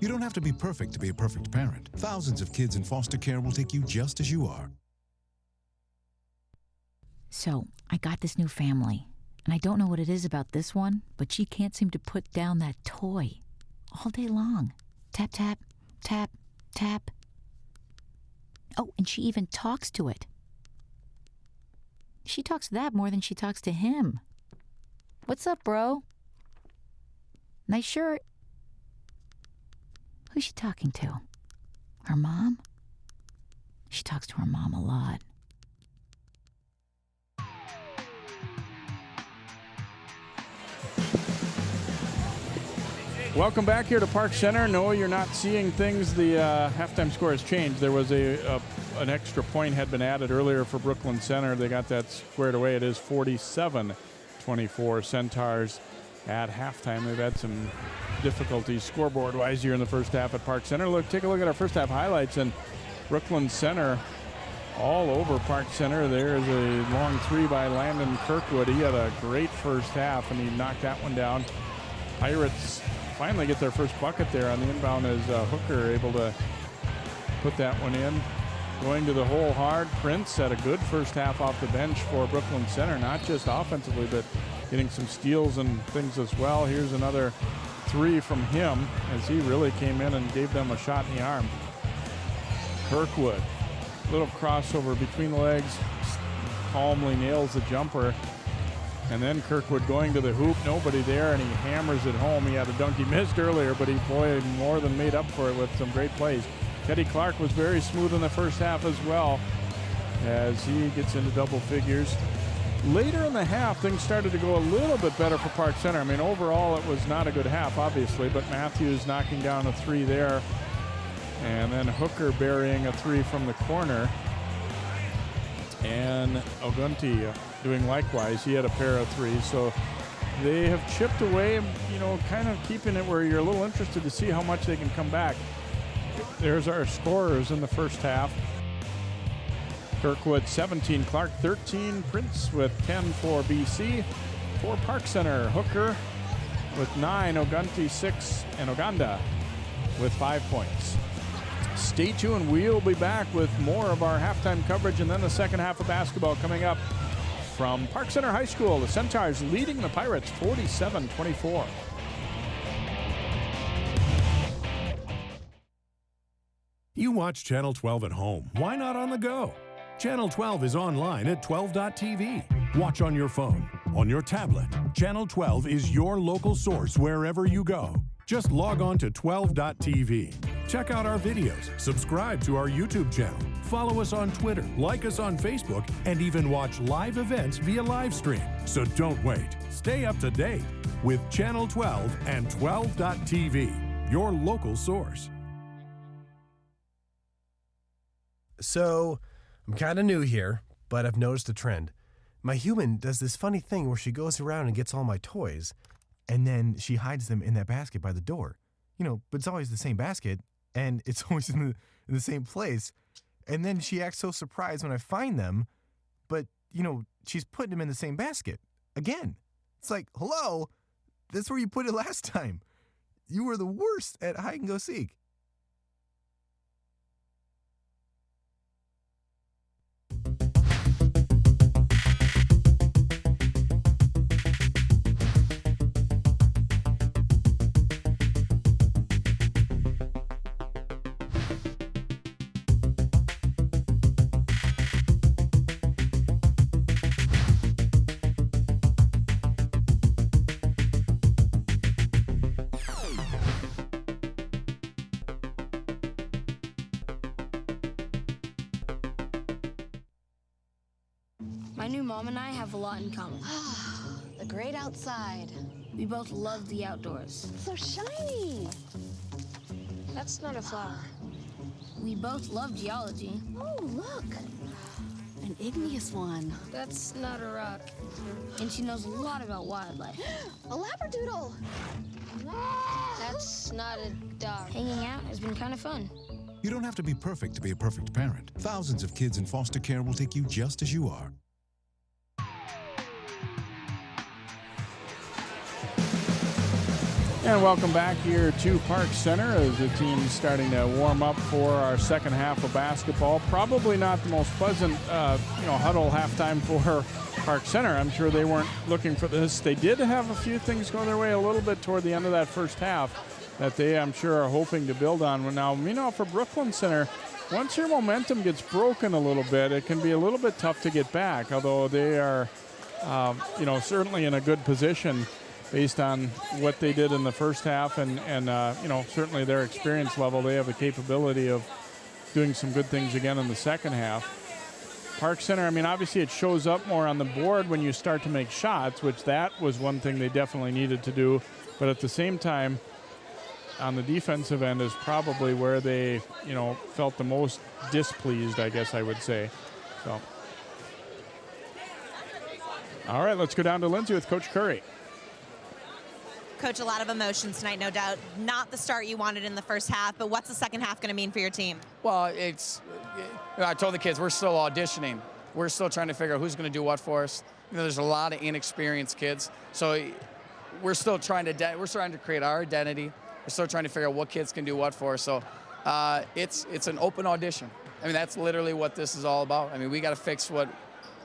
You don't have to be perfect to be a perfect parent. Thousands of kids in foster care will take you just as you are. So, I got this new family, and I don't know what it is about this one, but she can't seem to put down that toy all day long. Tap, tap, tap, tap. Oh, and she even talks to it. She talks to that more than she talks to him. What's up, bro? Nice shirt. Who's she talking to? Her mom? She talks to her mom a lot. Welcome back here to Park Center. No, you're not seeing things. The halftime score has changed. There was an extra point had been added earlier for Brooklyn Center. They got that squared away. It is 47-24 Centaurs at halftime. They've had some difficulties scoreboard-wise here in the first half at Park Center. Take a look at our first half highlights, and Brooklyn Center all over Park Center. There's a long three by Landon Kirkwood. He had a great first half, and he knocked that one down. Pirates finally get their first bucket there on the inbound as Hooker able to put that one in. Going to the hole hard. Prince had a good first half off the bench for Brooklyn Center, not just offensively, but getting some steals and things as well. Here's another three from him as he really came in and gave them a shot in the arm. Kirkwood, little crossover between the legs, calmly nails the jumper. And then Kirkwood going to the hoop, nobody there, and he hammers it home. He had a dunk he missed earlier, but he, more than made up for it with some great plays. Teddy Clark was very smooth in the first half as well as he gets into double figures. Later in the half, things started to go a little bit better for Park Center. I mean, overall, it was not a good half, obviously, but Matthews knocking down a three there. And then Hooker burying a three from the corner. And Ogunti doing likewise. He had a pair of threes. So they have chipped away, kind of keeping it where you're a little interested to see how much they can come back. There's our scorers in the first half. Kirkwood 17, Clark 13, Prince with 10 for BC. For Park Center, Hooker with 9, Ogunti 6, and Oganda with 5 points. Stay tuned. We'll be back with more of our halftime coverage and then the second half of basketball coming up from Park Center High School. The Centaurs leading the Pirates 47-24. You watch Channel 12 at home. Why not on the go? Channel 12 is online at 12.tv. Watch on your phone, on your tablet. Channel 12 is your local source wherever you go. Just log on to 12.tv. Check out our videos, subscribe to our YouTube channel, follow us on Twitter, like us on Facebook, and even watch live events via live stream. So don't wait. Stay up to date with Channel 12 and 12.tv, your local source. So, I'm kind of new here, but I've noticed a trend. My human does this funny thing where she goes around and gets all my toys, and then she hides them in that basket by the door. But it's always the same basket, and it's always in the same place. And then she acts so surprised when I find them, but, she's putting them in the same basket again. It's like, hello, that's where you put it last time. You were the worst at hide and go seek. My new mom and I have a lot in common. The great outside. We both love the outdoors. So shiny. That's not a flower. We both love geology. Oh, look. An igneous one. That's not a rock. And she knows a lot about wildlife. A labradoodle. That's not a dog. Hanging out has been kind of fun. You don't have to be perfect to be a perfect parent. Thousands of kids in foster care will take you just as you are. And welcome back here to Park Center as the team's starting to warm up for our second half of basketball. Probably not the most pleasant, huddle halftime for Park Center. I'm sure they weren't looking for this. They did have a few things go their way a little bit toward the end of that first half that they, I'm sure, are hoping to build on. Now, for Brooklyn Center, once your momentum gets broken a little bit, it can be a little bit tough to get back, although they are, certainly in a good position based on what they did in the first half and certainly their experience level. They have the capability of doing some good things again in the second half. Park Center, obviously it shows up more on the board when you start to make shots, which that was one thing they definitely needed to do. But at the same time, on the defensive end is probably where they, felt the most displeased, I guess I would say. So, all right, let's go down to Lindsay with Coach Curry. Coach, a lot of emotions tonight, no doubt. Not the start you wanted in the first half, but what's the second half going to mean for your team? Well, I told the kids we're still auditioning. We're still trying to figure out who's going to do what for us. There's a lot of inexperienced kids, so we're still trying to create our identity. We're still trying to figure out what kids can do what for us. So it's an open audition. That's literally what this is all about. We got to fix what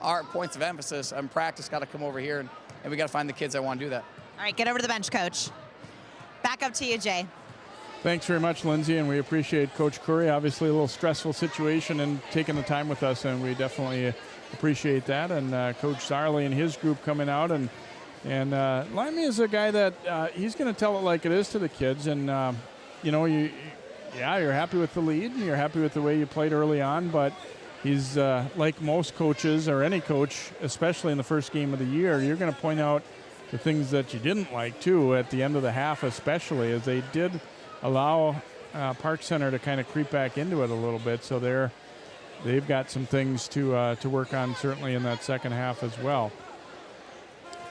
our points of emphasis and practice got to come over here, and we got to find the kids that want to do that. All right, get over to the bench, Coach. Back up to you, Jay. Thanks very much, Lindsay, and we appreciate Coach Curry. Obviously a little stressful situation and taking the time with us, and we definitely appreciate that. And Coach Sarley and his group coming out, and Limey is a guy that he's going to tell it like it is to the kids. And, you're happy with the lead, and you're happy with the way you played early on, but he's like most coaches or any coach, especially in the first game of the year, you're going to point out the things that you didn't like, too, at the end of the half especially, as they did allow Park Center to kind of creep back into it a little bit. So they've got some things to work on, certainly in that second half as well.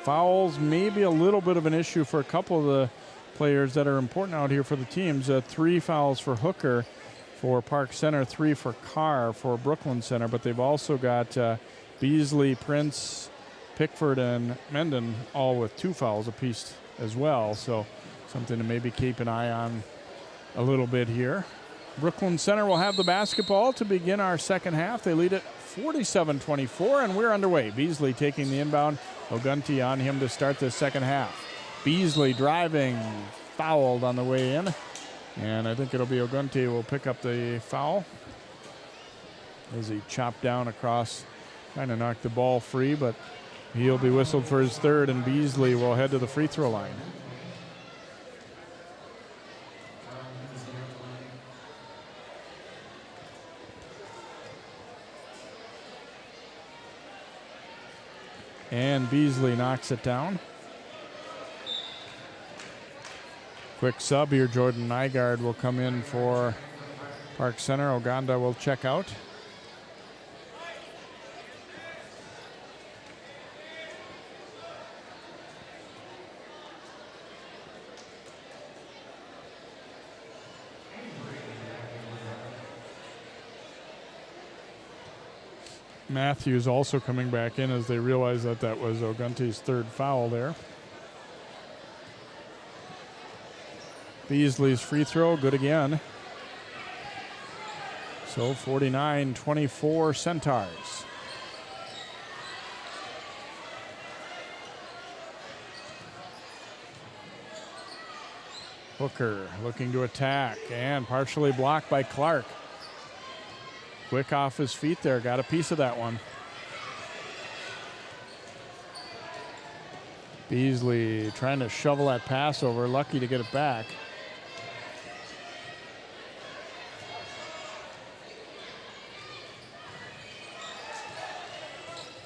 Fouls may be a little bit of an issue for a couple of the players that are important out here for the teams. 3 fouls for Hooker for Park Center, 3 for Carr for Brooklyn Center, but they've also got Beasley, Prince, Pickford, and Menden all with 2 fouls apiece as well. So something to maybe keep an eye on a little bit here. Brooklyn Center will have the basketball to begin our second half. They lead it 47-24, and we're underway. Beasley taking the inbound. Ogunti on him to start the second half. Beasley driving, fouled on the way in. And I think it'll be Ogunti who will pick up the foul as he chopped down across, kind of knocked the ball free, but he'll be whistled for his third, and Beasley will head to the free throw line. And Beasley knocks it down. Quick sub here. Jordan Nygaard will come in for Park Center. Oganda will check out. Matthews also coming back in as they realize that that was Ogunte's third foul there. Beasley's free throw, good again. So 49-24 Centaurs. Hooker looking to attack and partially blocked by Clark. Quick off his feet there, got a piece of that one. Beasley trying to shovel that pass over, lucky to get it back.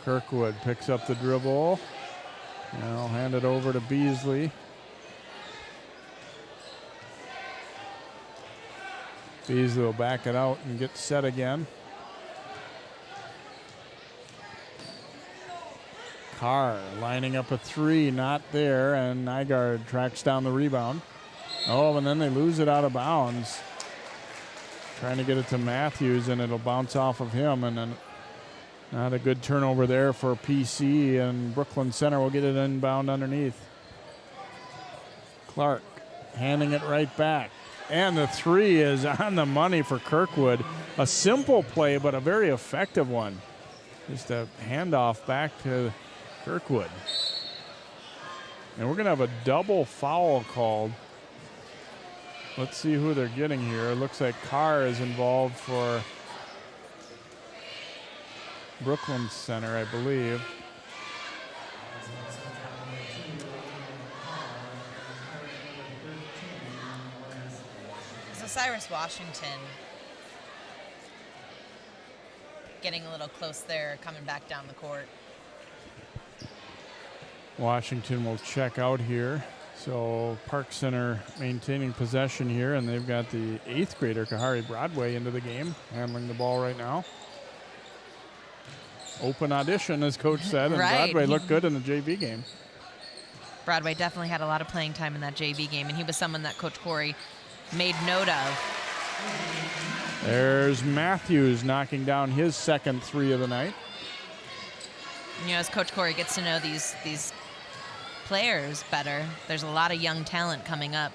Kirkwood picks up the dribble. Now hand it over to Beasley. Beasley will back it out and get set again. Carr lining up a three, not there, and Nygaard tracks down the rebound. Oh, and then they lose it out of bounds. Trying to get it to Matthews, and it'll bounce off of him, and then not a good turnover there for PC, and Brooklyn Center will get it inbound underneath. Clark handing it right back. And the three is on the money for Kirkwood. A simple play, but a very effective one. Just a handoff back to Kirkwood. And we're going to have a double foul called. Let's see who they're getting here. It looks like Carr is involved for Brooklyn Center, I believe. Cyrus Washington getting a little close there, coming back down the court. Washington will check out here. So Park Center maintaining possession here, and they've got the 8th grader, Kahari Broadway, into the game, handling the ball right now. Open audition, as Coach said, and Right. Broadway looked good in the JV game. Broadway definitely had a lot of playing time in that JV game, and he was someone that Coach Corey made note of. There's Matthews knocking down his second three of the night. You know, as Coach Corey gets to know these players better, there's a lot of young talent coming up.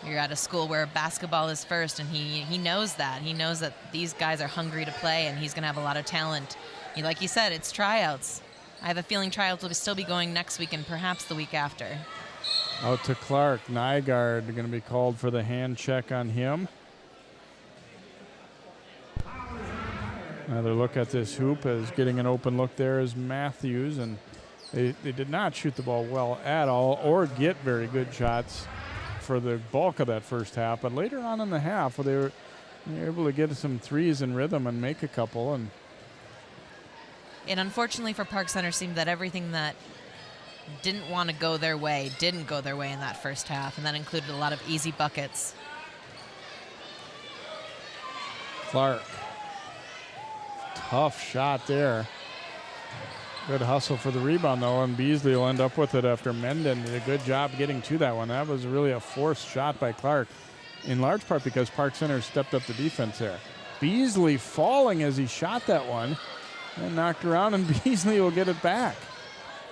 You're at a school where basketball is first, and he knows that. He knows that these guys are hungry to play, and he's going to have a lot of talent. Like you said, it's tryouts. I have a feeling tryouts will still be going next week and perhaps the week after. Out to Clark. Nygaard going to be called for the hand check on him. Another look at this hoop, as getting an open look there is Matthews, and they did not shoot the ball well at all or get very good shots for the bulk of that first half. But later on in the half, they were able to get some threes in rhythm and make a couple. And unfortunately for Park Center, seemed that everything that didn't want to go their way didn't go their way in that first half, and that included a lot of easy buckets. Clark. Tough shot there. Good hustle for the rebound, though, and Beasley will end up with it after Menden did a good job getting to that one. That was really a forced shot by Clark, in large part because Park Center stepped up the defense there. Beasley falling as he shot that one and knocked around, and Beasley will get it back.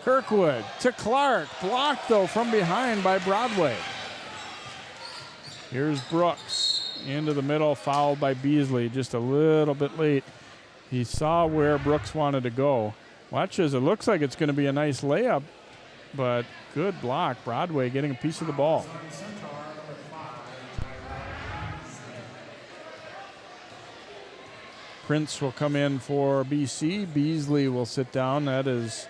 Kirkwood to Clark, blocked though from behind by Broadway. Here's Brooks into the middle, fouled by Beasley just a little bit late. He saw where Brooks wanted to go. Watch as it looks like it's going to be a nice layup, but good block. Broadway getting a piece of the ball. Prince will come in for BC. Beasley will sit down. That is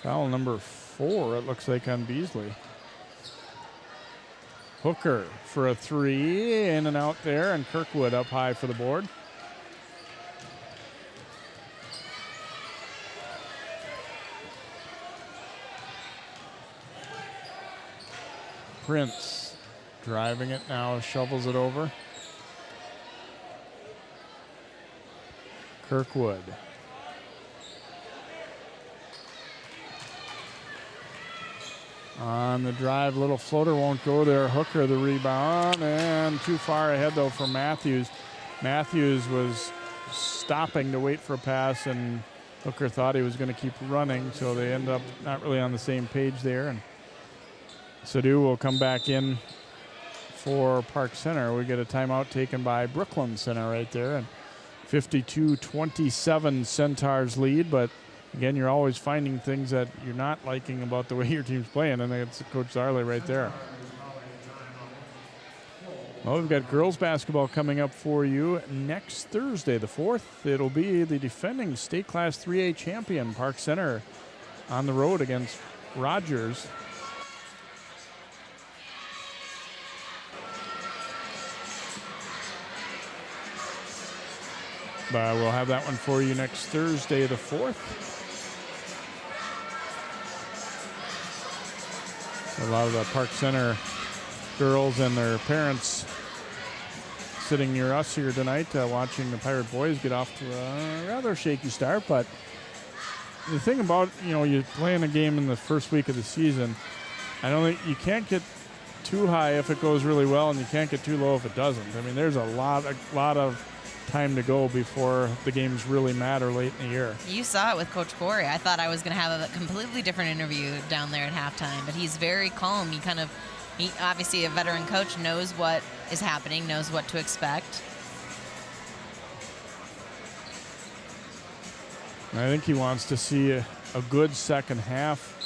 foul number 4, it looks like, on Beasley. Hooker for a three, in and out there, and Kirkwood up high for the board. Prince driving it now, shovels it over. Kirkwood. On the drive, little floater won't go there. Hooker the rebound, and too far ahead though for Matthews. Matthews was stopping to wait for a pass, and Hooker thought he was going to keep running, so they end up not really on the same page there. And Sadu will come back in for Park Center. We get a timeout taken by Brooklyn Center right there, and 52-27 Centaurs lead. But again, you're always finding things that you're not liking about the way your team's playing, and it's Coach Zarley right there. Well, we've got girls basketball coming up for you next Thursday, the 4th. It'll be the defending state class 3A champion, Park Center, on the road against Rogers. But we'll have that one for you next Thursday, the 4th. A lot of the Park Center girls and their parents sitting near us here tonight, watching the Pirate boys get off to a rather shaky start. But the thing about, you playing a game in the first week of the season, I don't think you can't get too high if it goes really well, and you can't get too low if it doesn't. I mean, there's a lot of time to go before the games really matter late in the year. You saw it with Coach Corey. I thought I was going to have a completely different interview down there at halftime, but he's very calm. He obviously, a veteran coach, knows what is happening, knows what to expect. I think he wants to see a good second half,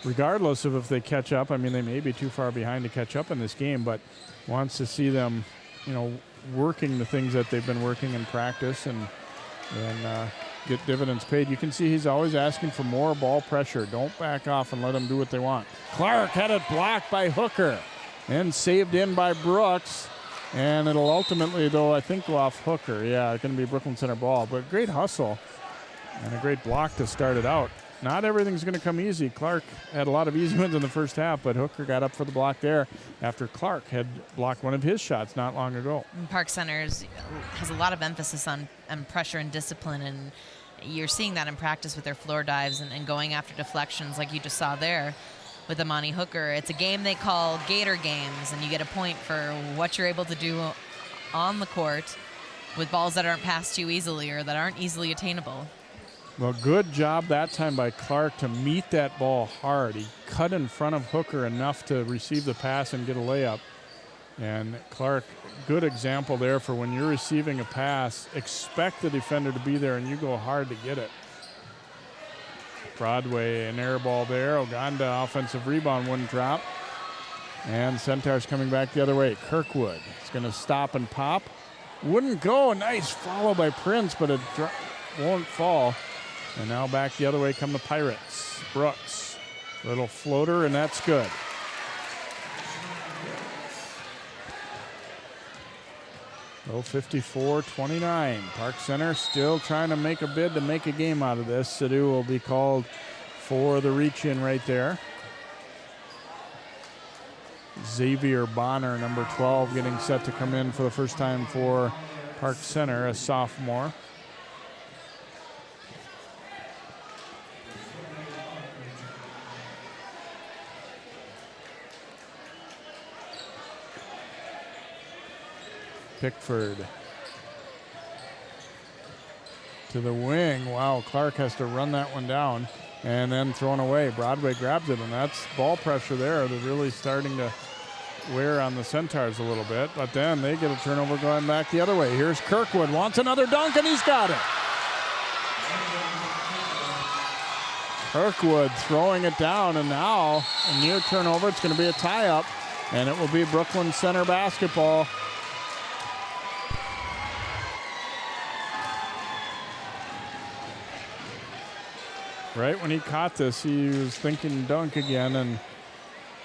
regardless of if they catch up. I mean, they may be too far behind to catch up in this game, but wants to see them, working the things that they've been working in practice and get dividends paid. You can see he's always asking for more ball pressure. Don't back off and let them do what they want. Clark had it blocked by Hooker and saved in by Brooks. And it'll ultimately, though, I think go off Hooker. Yeah, it's going to be Brooklyn Center ball. But great hustle and a great block to start it out. Not everything's going to come easy. Clark had a lot of easy ones in the first half, but Hooker got up for the block there after Clark had blocked one of his shots not long ago. And Park Center has a lot of emphasis on pressure and discipline, and you're seeing that in practice with their floor dives and going after deflections like you just saw there with Amani Hooker. It's a game they call Gator games, and you get a point for what you're able to do on the court with balls that aren't passed too easily or that aren't easily attainable. Well, good job that time by Clark to meet that ball hard. He cut in front of Hooker enough to receive the pass and get a layup. And Clark, good example there for when you're receiving a pass, expect the defender to be there and you go hard to get it. Broadway, an air ball there. Oganda, offensive rebound, wouldn't drop. And Centaurs coming back the other way. Kirkwood is going to stop and pop. Wouldn't go. Nice follow by Prince, but it won't fall. And now back the other way come the Pirates. Brooks, little floater, and that's good. Oh, 54-29. Park Center still trying to make a bid to make a game out of this. Sadu will be called for the reach-in right there. Xavier Bonner, number 12, getting set to come in for the first time for Park Center, a sophomore. Pickford to the wing. Wow, Clark has to run that one down and then thrown away. Broadway grabs it, and that's ball pressure there. They're really starting to wear on the Centaurs a little bit, but then they get a turnover going back the other way. Here's Kirkwood, wants another dunk, and he's got it. Kirkwood throwing it down, and now a near turnover. It's going to be a tie-up, and it will be Brooklyn Center basketball. Right when he caught this, he was thinking dunk again and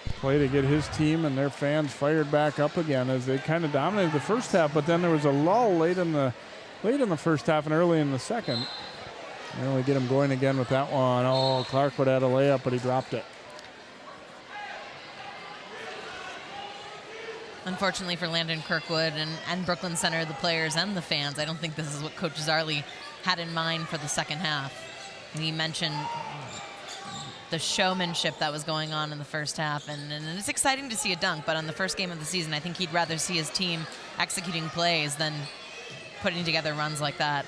play to get his team and their fans fired back up again as they kind of dominated the first half. But then there was a lull late in the first half and early in the second. And we get him going again with that one. Oh, Clark would have had a layup, but he dropped it. Unfortunately for Landon Kirkwood and Brooklyn Center, the players and the fans, I don't think this is what Coach Zarley had in mind for the second half. He mentioned the showmanship that was going on in the first half, and it's exciting to see a dunk, but on the first game of the season, I think he'd rather see his team executing plays than putting together runs like that.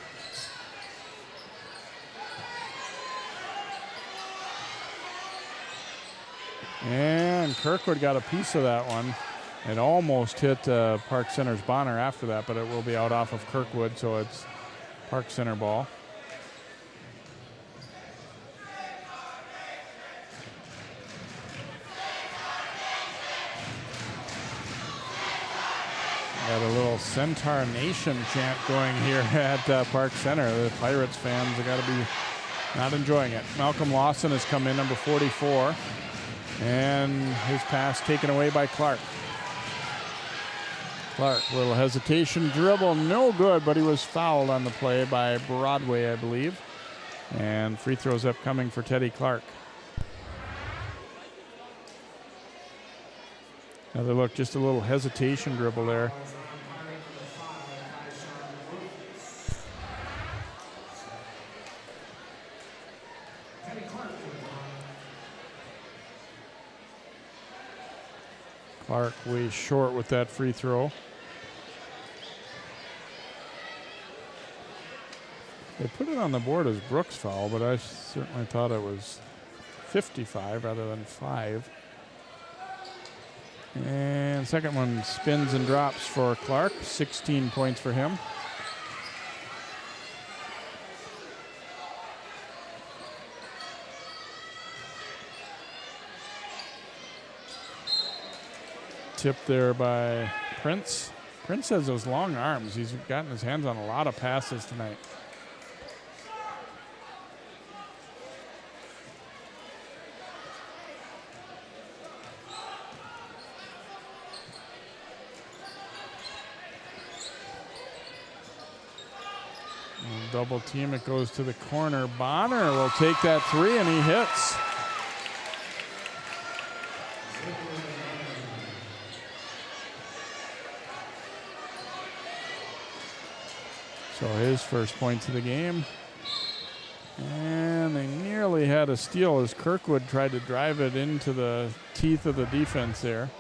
And Kirkwood got a piece of that one. It almost hit Park Center's Bonner after that, but it will be out off of Kirkwood, so it's Park Center ball. Got a little Centaur Nation chant going here at Park Center. The Pirates fans have got to be not enjoying it. Malcolm Lawson has come in, number 44, and his pass taken away by Clark. Clark, little hesitation, dribble, no good, but he was fouled on the play by Broadway, I believe. And free throws upcoming for Teddy Clark. Another look, just a little hesitation dribble there. Clark way short with that free throw. They put it on the board as Brooks' foul, but I certainly thought it was 55 rather than 5. And second one spins and drops for Clark. 16 points for him. Tipped there by Prince. Prince has those long arms. He's gotten his hands on a lot of passes tonight. Double team, it goes to the corner. Bonner will take that three, and he hits. So his first points of the game. And they nearly had a steal as Kirkwood tried to drive it into the teeth of the defense there.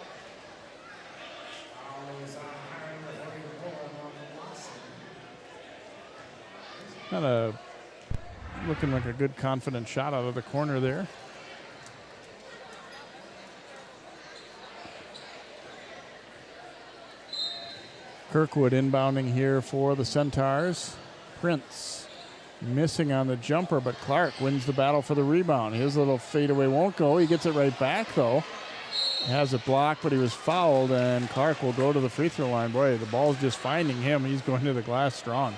Looking like a good confident shot out of the corner there. Kirkwood inbounding here for the Centaurs. Prince missing on the jumper, but Clark wins the battle for the rebound. His little fadeaway won't go. He gets it right back, though. Has it blocked, but he was fouled, and Clark will go to the free throw line. Boy, the ball's just finding him. He's going to the glass strong.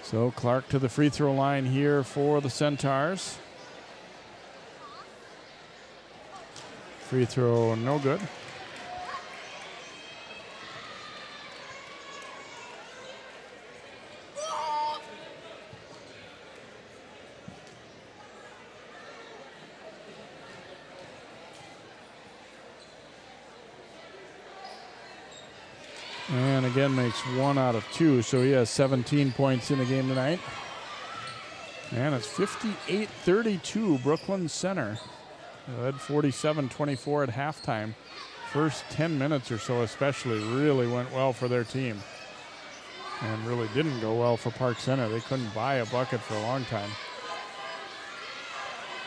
So Clark to the free throw line here for the Centaurs. Free throw, no good. And again makes 1 out of 2, so he has 17 points in the game tonight. And it's 58-32, Brooklyn Center. They led 47-24 at halftime. First 10 minutes or so especially really went well for their team. And really didn't go well for Park Center. They couldn't buy a bucket for a long time.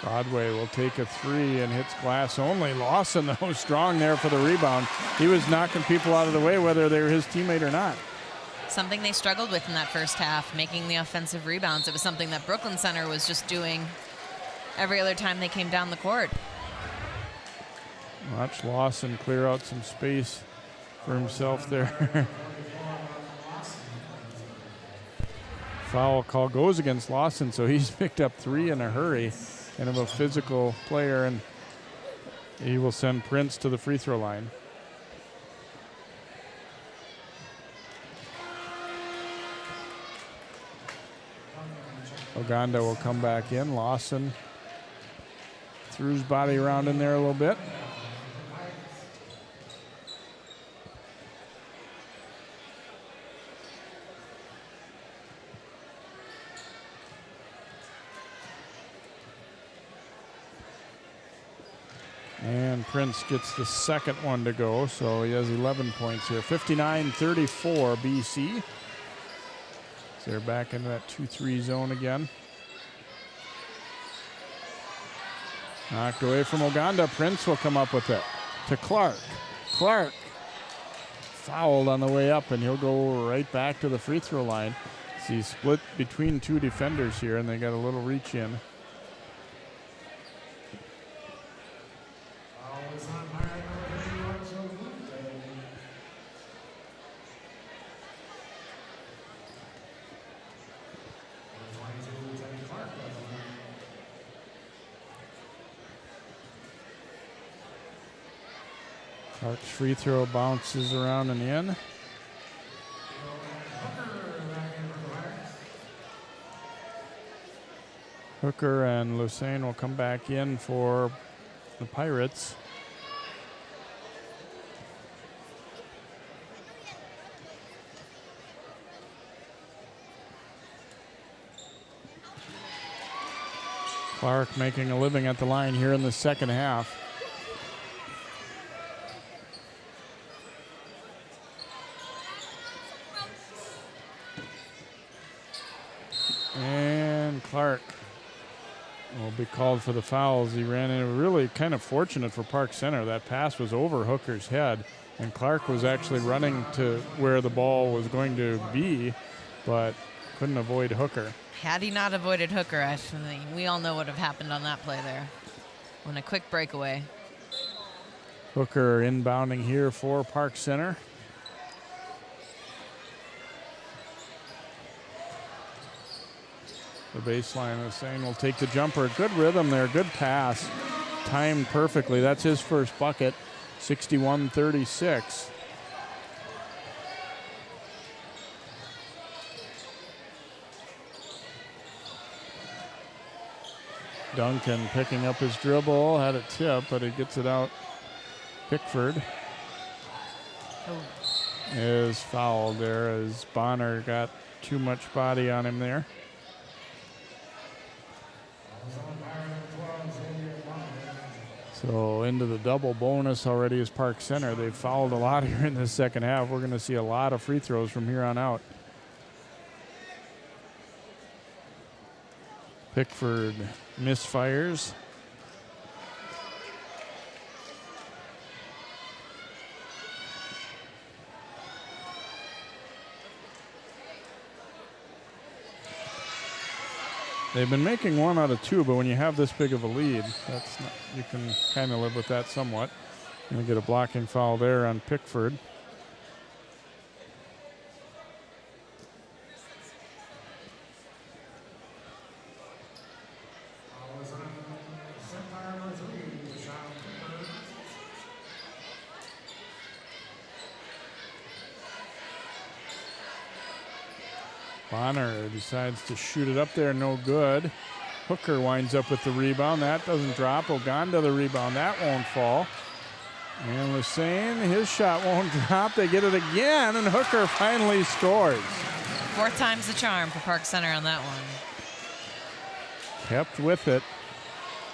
Broadway will take a three and hits glass only. Lawson, though, strong there for the rebound. He was knocking people out of the way, whether they were his teammate or not. Something they struggled with in that first half, making the offensive rebounds. It was something that Brooklyn Center was just doing every other time they came down the court. Watch Lawson clear out some space for himself there. Foul call goes against Lawson, so he's picked up 3 in a hurry. Kind of a physical player, and he will send Prince to the free throw line. Oganda will come back in. Lawson threw his body around in there a little bit. Prince gets the second one to go, so he has 11 points here. 59-34 BC. So they're back into that 2-3 zone again. Knocked away from Oganda. Prince will come up with it to Clark. Clark fouled on the way up, and he'll go right back to the free throw line. So he's split between two defenders here, and they got a little reach in. Clark's free throw bounces around and in. Hooker and Lucene will come back in for the Pirates. Clark making a living at the line here in the second half. And Clark will be called for the fouls. He ran in really kind of fortunate for Park Center. That pass was over Hooker's head, and Clark was actually running to where the ball was going to be, but couldn't avoid Hooker. Had he not avoided Hooker, we all know what would have happened on that play there. On a quick breakaway. Hooker inbounding here for Park Center. The baseline is saying we'll take the jumper. Good rhythm there, good pass. Timed perfectly. That's his first bucket. 61-36. Duncan picking up his dribble, had it tip, but he gets it out. Pickford is fouled there as Bonner got too much body on him there. So into the double bonus already is Park Center. They've fouled a lot here in the second half. We're going to see a lot of free throws from here on out. Pickford misfires. They've been making 1 out of 2, but when you have this big of a lead, that's not, you can kind of live with that somewhat. Going to get a blocking foul there on Pickford. Bonner decides to shoot it up there, no good. Hooker winds up with the rebound. That doesn't drop. Oganda the rebound. That won't fall. And Lucene, his shot won't drop. They get it again, and Hooker finally scores. 4th time's the charm for Park Center on that one. Kept with it.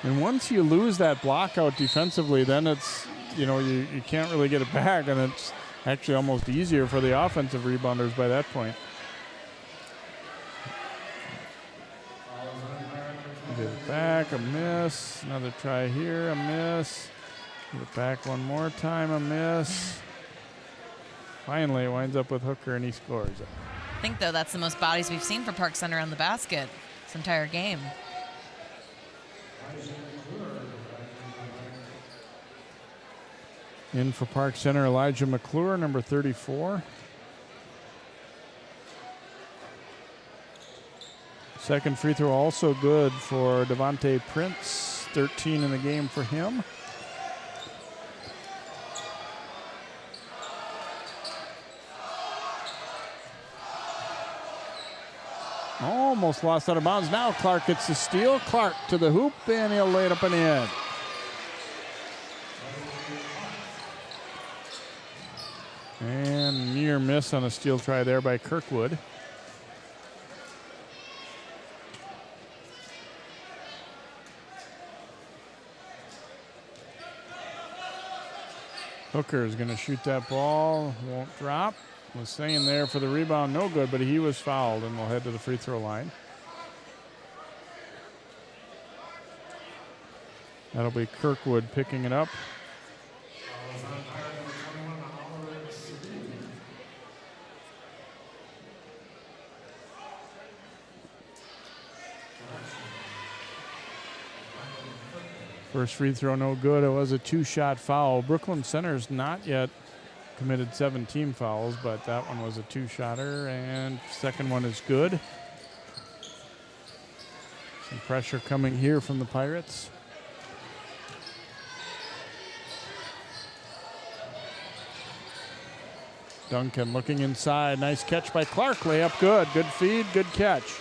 And once you lose that block out defensively, then it's, you know, you can't really get it back, and it's actually almost easier for the offensive rebounders by that point. Get it back, a miss. Another try here, a miss. Get it back one more time, a miss. Finally, it winds up with Hooker, and he scores. I think, though, that's the most bodies we've seen for Park Center on the basket this entire game. In for Park Center, Elijah McClure, number 34. Second free throw also good for Devontae Prince. 13 in the game for him. Almost lost out of bounds. Now Clark gets the steal. Clark to the hoop, and he'll lay it up and in. And near miss on a steal try there by Kirkwood. Hooker is going to shoot that ball. Won't drop. Was staying there for the rebound. No good, but he was fouled and will head to the free throw line. That'll be Kirkwood picking it up. First free throw, no good. It was a 2-shot foul. Brooklyn Center's not yet committed 7 team fouls, but that one was a 2-shotter, and second one is good. Some pressure coming here from the Pirates. Duncan looking inside. Nice catch by Clark. Layup good. Good feed, good catch.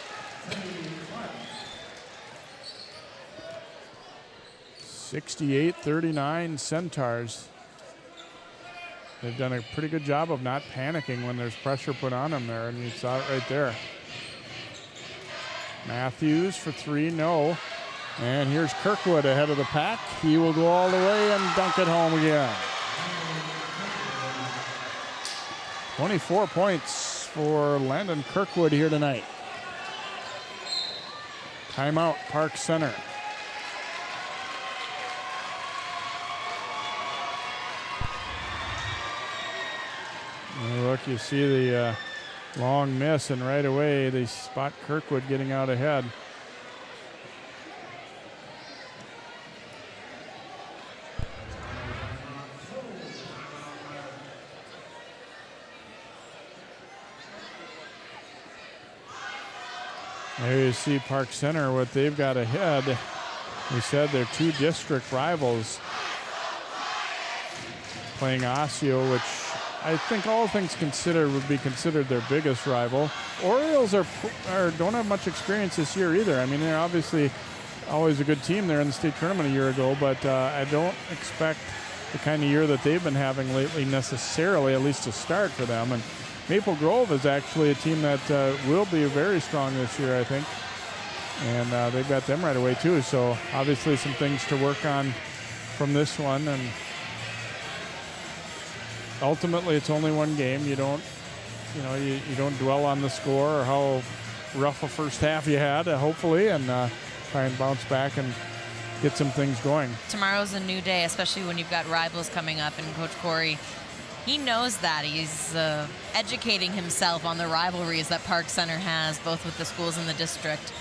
68-39 Centaurs. They've done a pretty good job of not panicking when there's pressure put on them there, and you saw it right there. Matthews for 3, no. And here's Kirkwood ahead of the pack. He will go all the way and dunk it home again. 24 points for Landon Kirkwood here tonight. Timeout, Park Center. Look, you see the long miss, and right away they spot Kirkwood getting out ahead. There you see Park Center, what they've got ahead. We said they're 2 district rivals playing Osseo, which I think all things considered would be considered their biggest rival. Orioles don't have much experience this year either. I mean, they're obviously always a good team there in the state tournament a year ago, but I don't expect the kind of year that they've been having lately necessarily, at least to start for them. And Maple Grove is actually a team that will be very strong this year, I think. And they've got them right away too. So obviously some things to work on from this one. And ultimately, it's only one game. You don't, you don't dwell on the score or how rough a first half you had, hopefully, and try and bounce back and get some things going. Tomorrow's a new day, especially when you've got rivals coming up, and Coach Corey, he knows that. He's educating himself on the rivalries that Park Center has, both with the schools in the district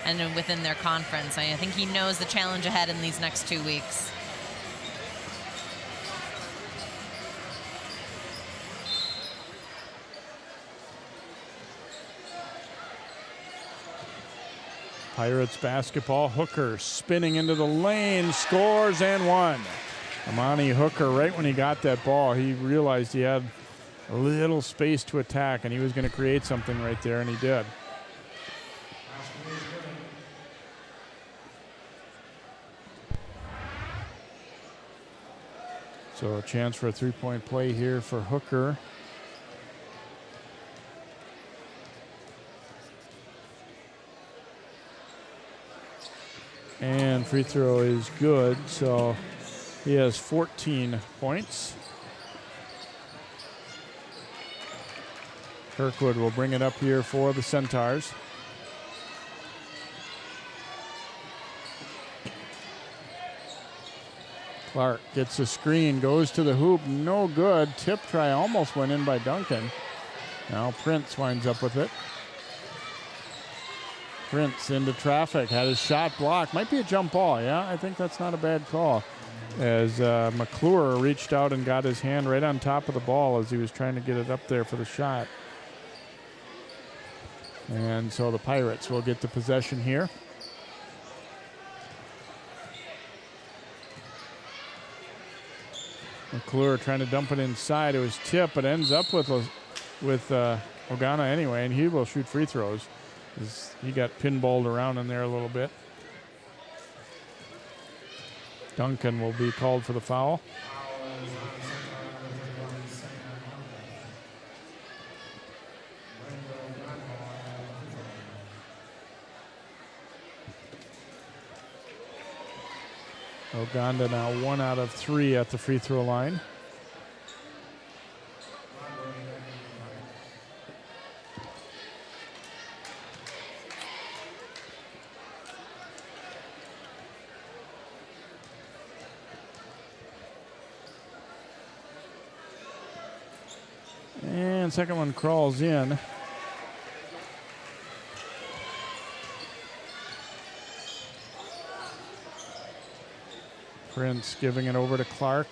and within their conference. I think he knows the challenge ahead in these next 2 weeks. Pirates basketball. Hooker spinning into the lane, scores and one. Amani Hooker, right when he got that ball, he realized he had a little space to attack and he was going to create something right there, and he did. So a chance for a three-point play here for Hooker. And free throw is good, so he has 14 points. Kirkwood will bring it up here for the Centaurs. Clark gets a screen, goes to the hoop, no good. Tip try almost went in by Duncan. Now Prince winds up with it. Prince into traffic, had his shot blocked. Might be a jump ball, yeah? I think that's not a bad call. As McClure reached out and got his hand right on top of the ball as he was trying to get it up there for the shot. And so the Pirates will get the possession here. McClure trying to dump it inside. It was Tip, but ends up with Ogana anyway, and he will shoot free throws. He got pinballed around in there a little bit. Duncan will be called for the foul. Oganda now 1 out of 3 at the free throw line. And second one crawls in. Prince giving it over to Clark.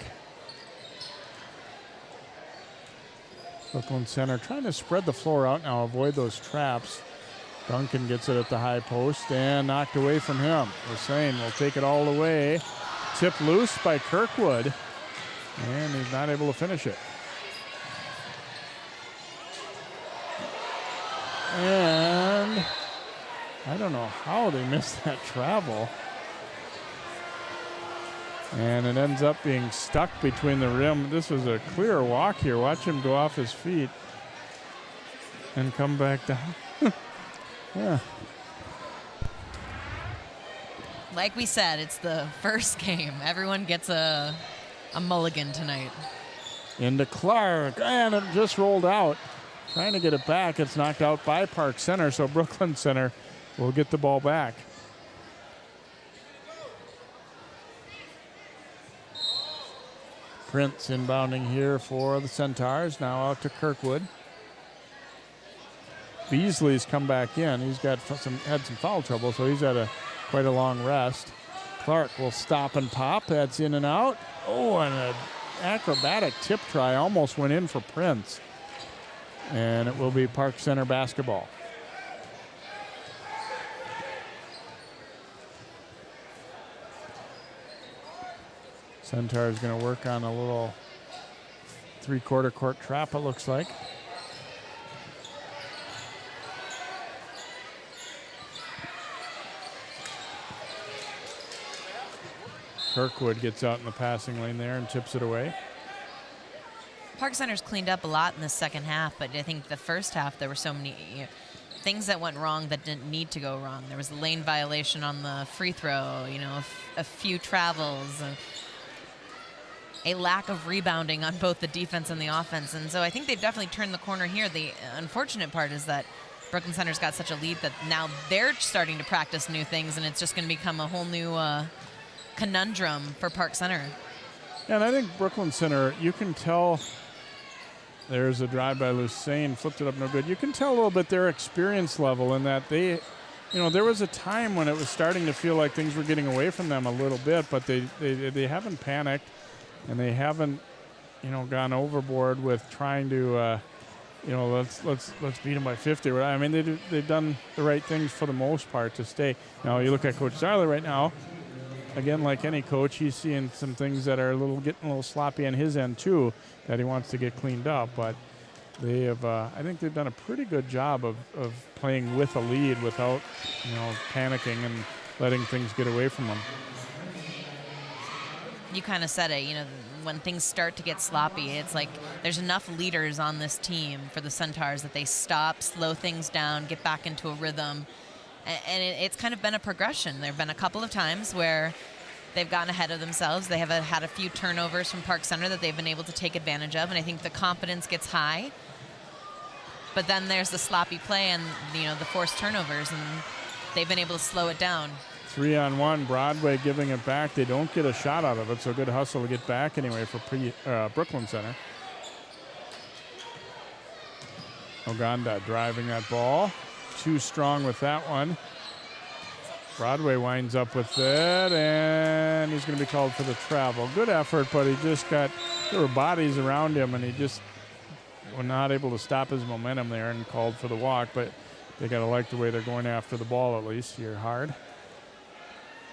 Brooklyn Center trying to spread the floor out now, avoid those traps. Duncan gets it at the high post and knocked away from him. Hussein will take it all the way. Tipped loose by Kirkwood, and he's not able to finish it. And I don't know how they missed that travel. And it ends up being stuck between the rim. This was a clear walk here. Watch him go off his feet and come back down. Yeah. Like we said, it's the first game. Everyone gets a mulligan tonight. Into Clark, and it just rolled out. Trying to get it back. It's knocked out by Park Center, so Brooklyn Center will get the ball back. Prince inbounding here for the Centaurs. Now out to Kirkwood. Beasley's come back in. He's got had some foul trouble, so he's had quite a long rest. Clark will stop and pop. That's in and out. Oh, and an acrobatic tip try almost went in for Prince. And it will be Park Center basketball. Centaur's going to work on a little three-quarter court trap, it looks like. Kirkwood gets out in the passing lane there and tips it away. Park Center's cleaned up a lot in the second half, but I think the first half there were so many things that went wrong that didn't need to go wrong. There was a lane violation on the free throw, a few travels, a lack of rebounding on both the defense and the offense. And so I think they've definitely turned the corner here. The unfortunate part is that Brooklyn Center's got such a lead that now they're starting to practice new things, and it's just going to become a whole new conundrum for Park Center. Yeah, and I think Brooklyn Center, you can tell there's a drive by Hussein, flipped it up no good. You can tell a little bit their experience level in that they, there was a time when it was starting to feel like things were getting away from them a little bit, but they haven't panicked, and they haven't, gone overboard with trying to, let's beat them by 50. I mean, they've done the right things for the most part to stay. Now you look at Coach Zarley right now. Again, like any coach, he's seeing some things that are getting a little sloppy on his end too, that he wants to get cleaned up. But they have, I think they've done a pretty good job of playing with a lead without, panicking and letting things get away from them. You kind of said it, when things start to get sloppy, it's like there's enough leaders on this team for the Centaurs that they stop, slow things down, get back into a rhythm. And it's kind of been a progression. There have been a couple of times where they've gotten ahead of themselves. They have had a few turnovers from Park Center that they've been able to take advantage of, and I think the confidence gets high. But then there's the sloppy play and the forced turnovers, and they've been able to slow it down. 3-on-1, Broadway giving it back. They don't get a shot out of it, so good hustle to get back anyway for Brooklyn Center. Oganda driving that ball. Too strong with that one. Broadway winds up with it, and he's going to be called for the travel. Good effort, but there were bodies around him, and he just was not able to stop his momentum there and called for the walk, but they got to like the way they're going after the ball, at least here hard.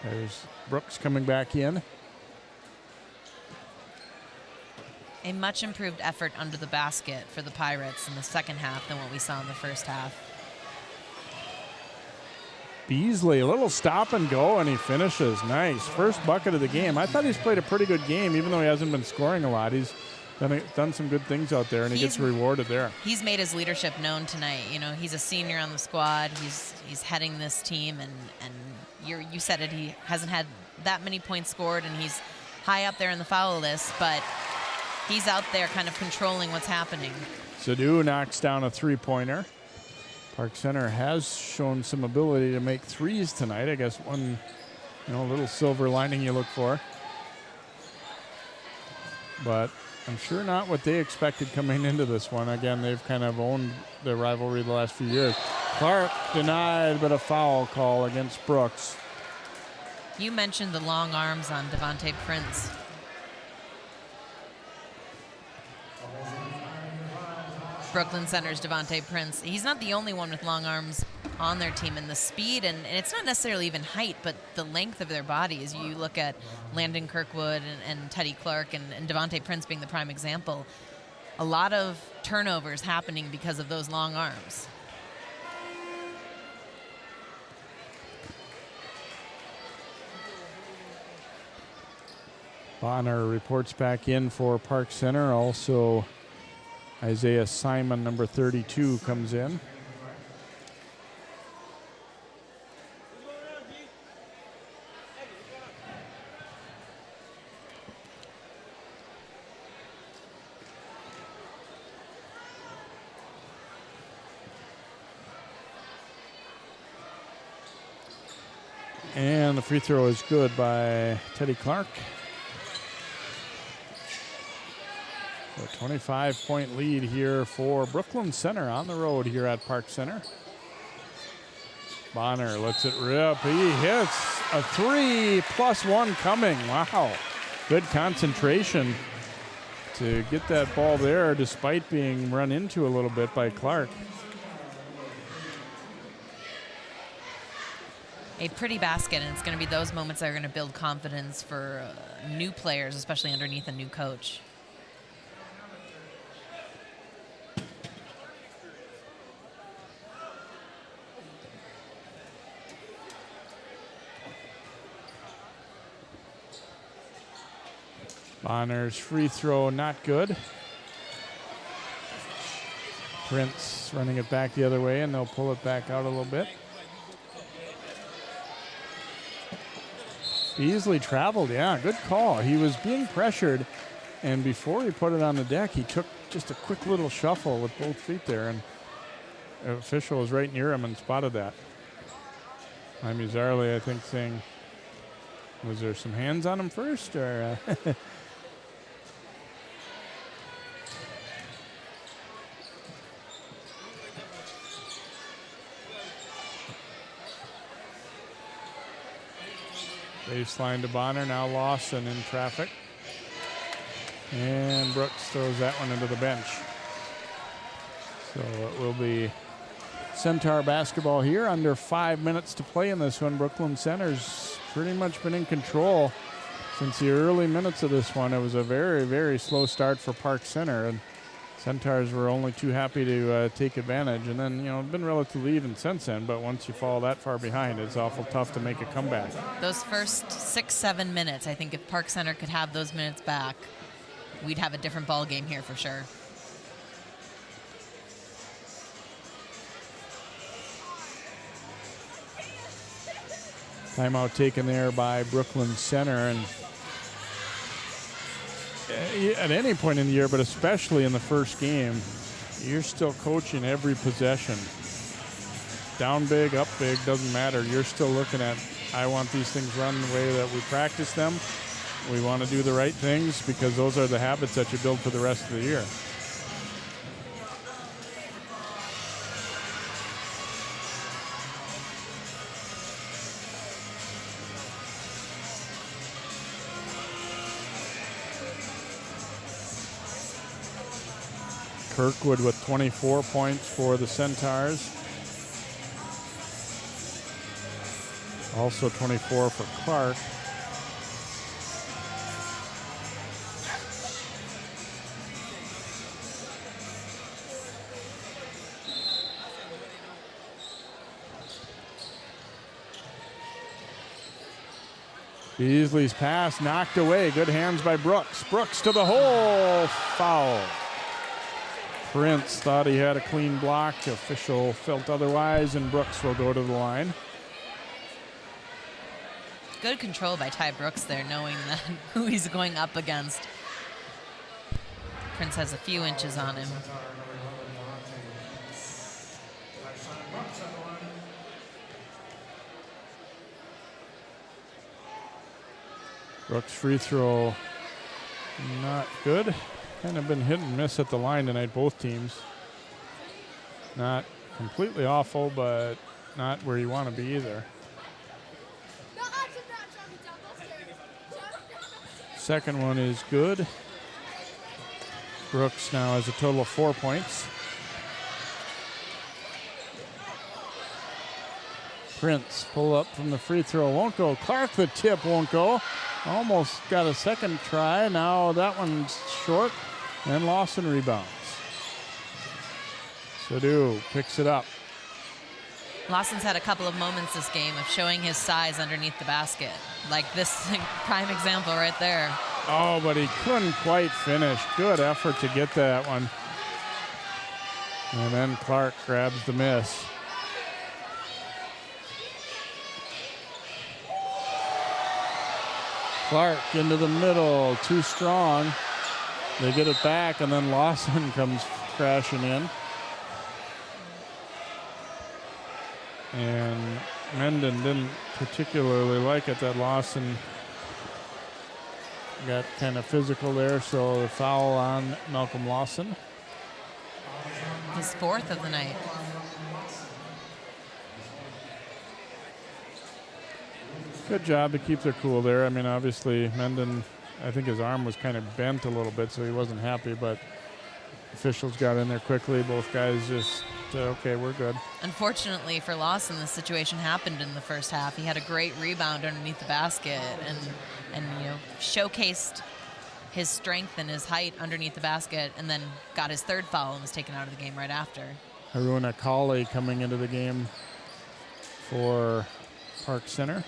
There's Brooks coming back in. A much improved effort under the basket for the Pirates in the second half than what we saw in the first half. Beasley, a little stop and go, and he finishes. Nice. First bucket of the game. I thought he's played a pretty good game, even though he hasn't been scoring a lot. He's done some good things out there, and he gets rewarded there. He's made his leadership known tonight. He's a senior on the squad. He's heading this team, and you said it. He hasn't had that many points scored, and he's high up there in the foul list, but he's out there kind of controlling what's happening. Sadu knocks down a three-pointer. Park Center has shown some ability to make threes tonight. I guess one, little silver lining you look for. But I'm sure not what they expected coming into this one. Again, they've kind of owned the rivalry the last few years. Clark denied, but a foul call against Brooks. You mentioned the long arms on Devontae Prince. Brooklyn Center's Devontae Prince. He's not the only one with long arms on their team, and the speed, and it's not necessarily even height, but the length of their bodies. You look at Landon Kirkwood and Teddy Clark and Devontae Prince being the prime example. A lot of turnovers happening because of those long arms. Bonner reports back in for Park Center. Also, Isaiah Simon, number 32, comes in. And the free throw is good by Teddy Clark. A 25-point lead here for Brooklyn Center on the road here at Park Center. Bonner lets it rip. He hits a 3 plus 1 coming. Wow. Good concentration to get that ball there despite being run into a little bit by Clark. A pretty basket, and it's going to be those moments that are going to build confidence for new players, especially underneath a new coach. Bonner's free throw not good. Prince running it back the other way, and they'll pull it back out a little bit. Easily traveled, yeah, good call. He was being pressured, and before he put it on the deck, he took just a quick little shuffle with both feet there, and the official was right near him and spotted that. Jaime Zarley, I think, saying, was there some hands on him first, or... Baseline to Bonner, now Lawson in traffic. And Brooks throws that one into the bench. So it will be Centaur basketball here. Under 5 minutes to play in this one. Brooklyn Center's pretty much been in control since the early minutes of this one. It was a very, very slow start for Park Center, and Centaurs were only too happy to take advantage. And then, been relatively even since then, but once you fall that far behind, it's awful tough to make a comeback. Those first 6-7 minutes, I think if Park Center could have those minutes back, we'd have a different ball game here for sure. Timeout taken there by Brooklyn Center, and at any point in the year, but especially in the first game, you're still coaching every possession. Down big, up big, doesn't matter. You're still looking at, I want these things run the way that we practice them. We want to do the right things because those are the habits that you build for the rest of the year. Kirkwood with 24 points for the Centaurs. Also 24 for Clark. Beasley's pass knocked away. Good hands by Brooks. Brooks to the hole. Foul. Prince thought he had a clean block. The official felt otherwise, and Brooks will go to the line. Good control by Ty Brooks there, knowing that who he's going up against. Prince has a few inches on him. Brooks free throw not good. kind of been hit and miss at the line tonight, both teams. Not completely awful, but not where you want to be either. Second one is good. Brooks now has a total of 4 points. Prince pull up from the free throw, won't go. Clark, the tip won't go. Almost got a second try. Now that one's short, and Lawson rebounds. Sadu picks it up. Lawson's had a couple of moments this game of showing his size underneath the basket. Like this prime example right there. Oh, but he couldn't quite finish. Good effort to get that one. And then Clark grabs the miss. Clark into the middle, too strong. They get it back, and then Lawson comes crashing in. And Menden didn't particularly like it that Lawson got kind of physical there, so the foul on Malcolm Lawson. His fourth of the night. Good job to keep their cool there. I mean, obviously, Menden, I think his arm was kind of bent a little bit, so he wasn't happy, but officials got in there quickly. Both guys just, okay, we're good. Unfortunately for Lawson, this situation happened in the first half. He had a great rebound underneath the basket and showcased his strength and his height underneath the basket, and then got his third foul and was taken out of the game right after. Haruna Kali coming into the game for Park Center.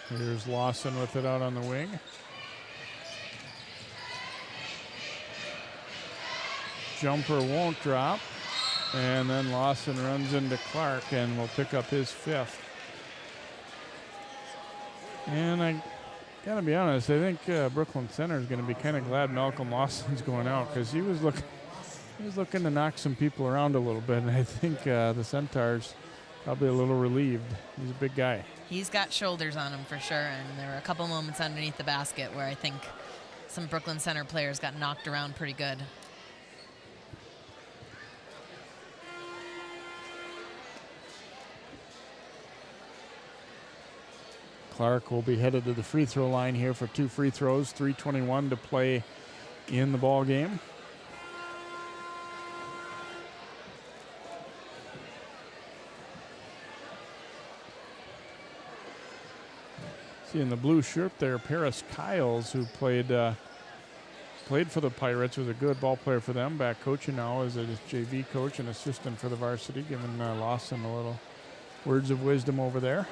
Here's Lawson with it out on the wing. Jumper won't drop. And then Lawson runs into Clark and will pick up his fifth. And I gotta be honest, I think Brooklyn Center is gonna be kind of glad Malcolm Lawson's going out, because he was looking to knock some people around a little bit, and I think the Centaurs probably a little relieved. He's a big guy. He's got shoulders on him for sure, and there were a couple moments underneath the basket where I think some Brooklyn Center players got knocked around pretty good. Clark will be headed to the free throw line here for 2 free throws. 3:21 to play in the ball game. See in the blue shirt there, Paris Kiles, who played for the Pirates, was a good ball player for them. Back coaching now as a JV coach and assistant for the varsity, giving Lawson a little words of wisdom over there.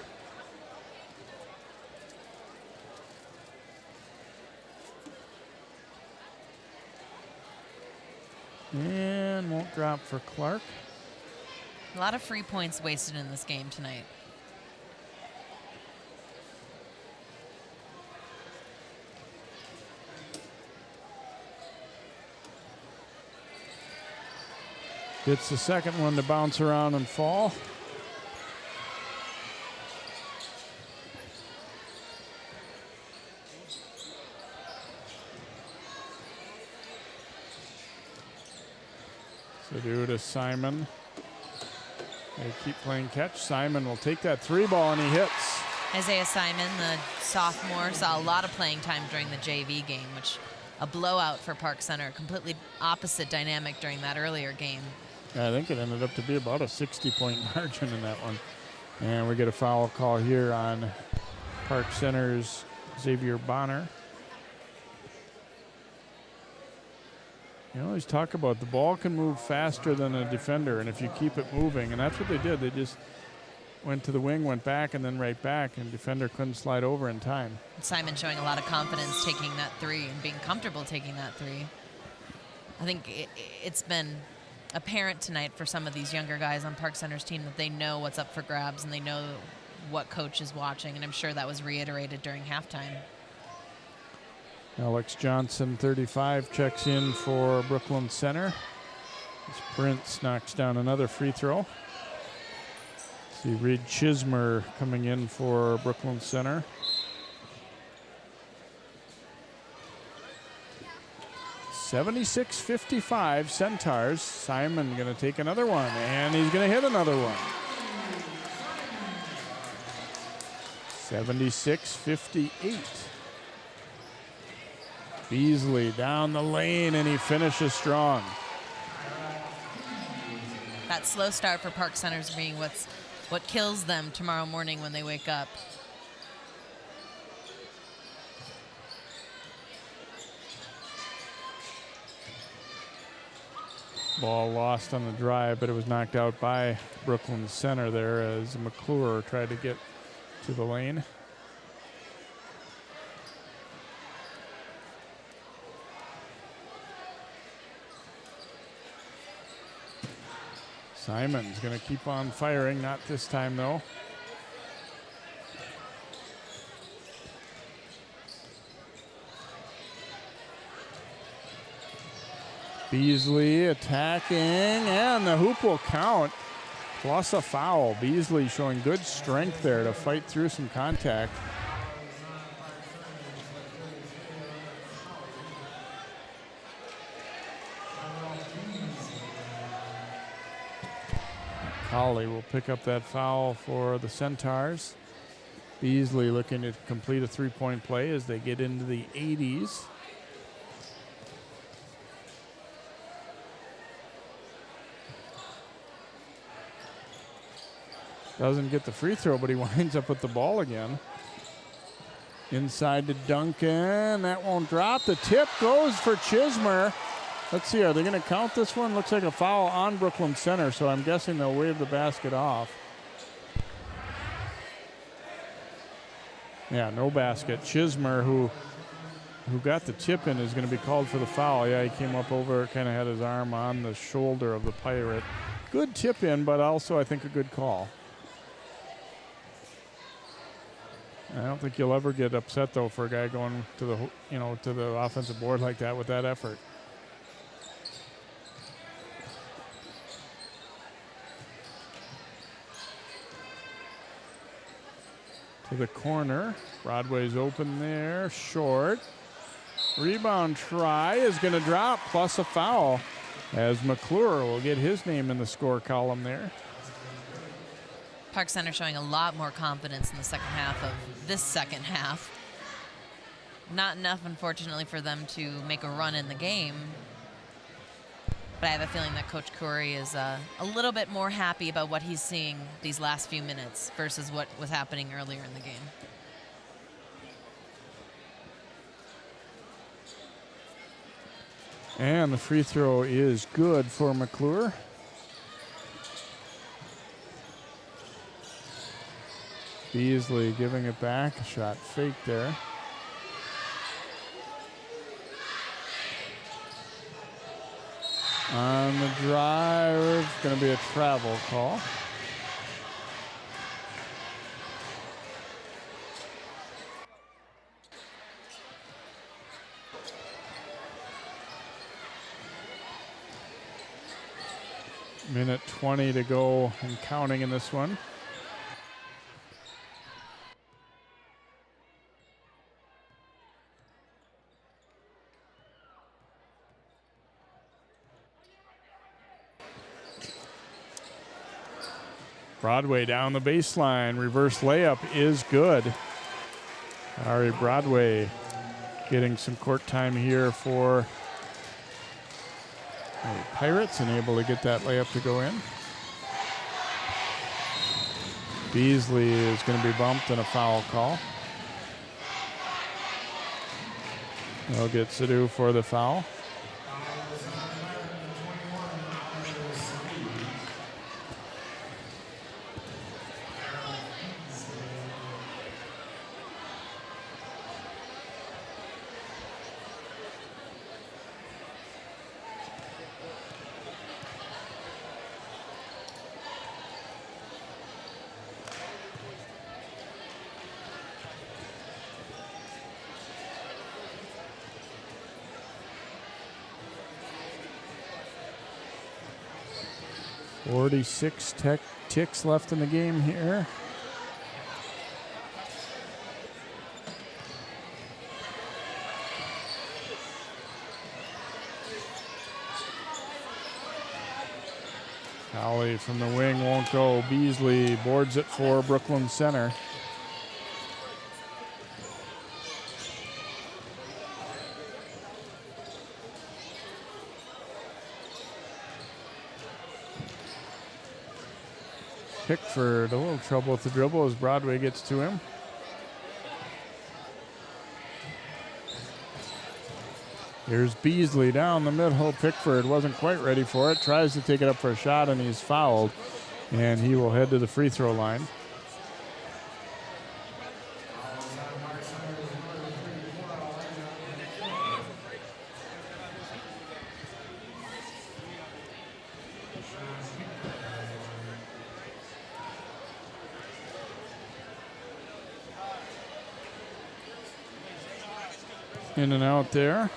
And won't drop for Clark. A lot of free points wasted in this game tonight. Gets the second one to bounce around and fall. Sadu to Simon. They keep playing catch. Simon will take that 3 ball and he hits. Isaiah Simon, the sophomore, saw a lot of playing time during the JV game, which a blowout for Park Center. Completely opposite dynamic during that earlier game. I think it ended up to be about a 60-point margin in that one. And we get a foul call here on Park Center's Xavier Bonner. You always talk about the ball can move faster than a defender, and if you keep it moving, and that's what they did. They just went to the wing, went back, and then right back, and defender couldn't slide over in time. Simon showing a lot of confidence taking that 3 and being comfortable taking that 3. I think it's been apparent tonight for some of these younger guys on Park Center's team that they know what's up for grabs and they know what coach is watching, and I'm sure that was reiterated during halftime. Alex Johnson, 35, checks in for Brooklyn Center. As Prince knocks down another free throw. See Reed Chismer coming in for Brooklyn Center. (76-55) Centaurs. Simon going to take another one, and he's going to hit another one. 76-58. Beasley down the lane, and he finishes strong. That slow start for Park Center's being what kills them tomorrow morning when they wake up. Ball lost on the drive, but it was knocked out by Brooklyn Center there as McClure tried to get to the lane. Simon's going to keep on firing, not this time though. Beasley attacking, and the hoop will count, plus a foul. Beasley showing good strength there to fight through some contact. Colley will pick up that foul for the Centaurs. Beasley looking to complete a three-point play as they get into the 80s. Doesn't get the free throw, but he winds up with the ball again. Inside to Duncan. That won't drop. The tip goes for Chismer. Let's see, are they going to count this one? Looks like a foul on Brooklyn Center, so I'm guessing they'll wave the basket off. Yeah, no basket. Chismer, who got the tip in, is going to be called for the foul. Yeah, he came up over, kind of had his arm on the shoulder of the Pirate. Good tip in, but also I think a good call. I don't think you'll ever get upset though for a guy going to the offensive board like that with that effort. To the corner. Broadway's open there. Short. Rebound try is going to drop, plus a foul, as McClure will get his name in the score column there. Park Center showing a lot more confidence in the second half of this second half. Not enough, unfortunately, for them to make a run in the game. But I have a feeling that Coach Curry is a little bit more happy about what he's seeing these last few minutes versus what was happening earlier in the game. And the free throw is good for McClure. Beasley giving it back. A shot fake there. On the drive, it's going to be a travel call. Minute 20 to go and counting in this one. Broadway down the baseline. Reverse layup is good. Ari Broadway getting some court time here for the Pirates and able to get that layup to go in. Beasley is going to be bumped and a foul call. They'll get Sidhu for the foul. 46 ticks left in the game here. Alley from the wing won't go. Beasley boards it for Brooklyn Center. Pickford, a little trouble with the dribble as Broadway gets to him. Here's Beasley down the middle. Pickford wasn't quite ready for it. Tries to take it up for a shot, and he's fouled. And he will head to the free throw line. In and out there.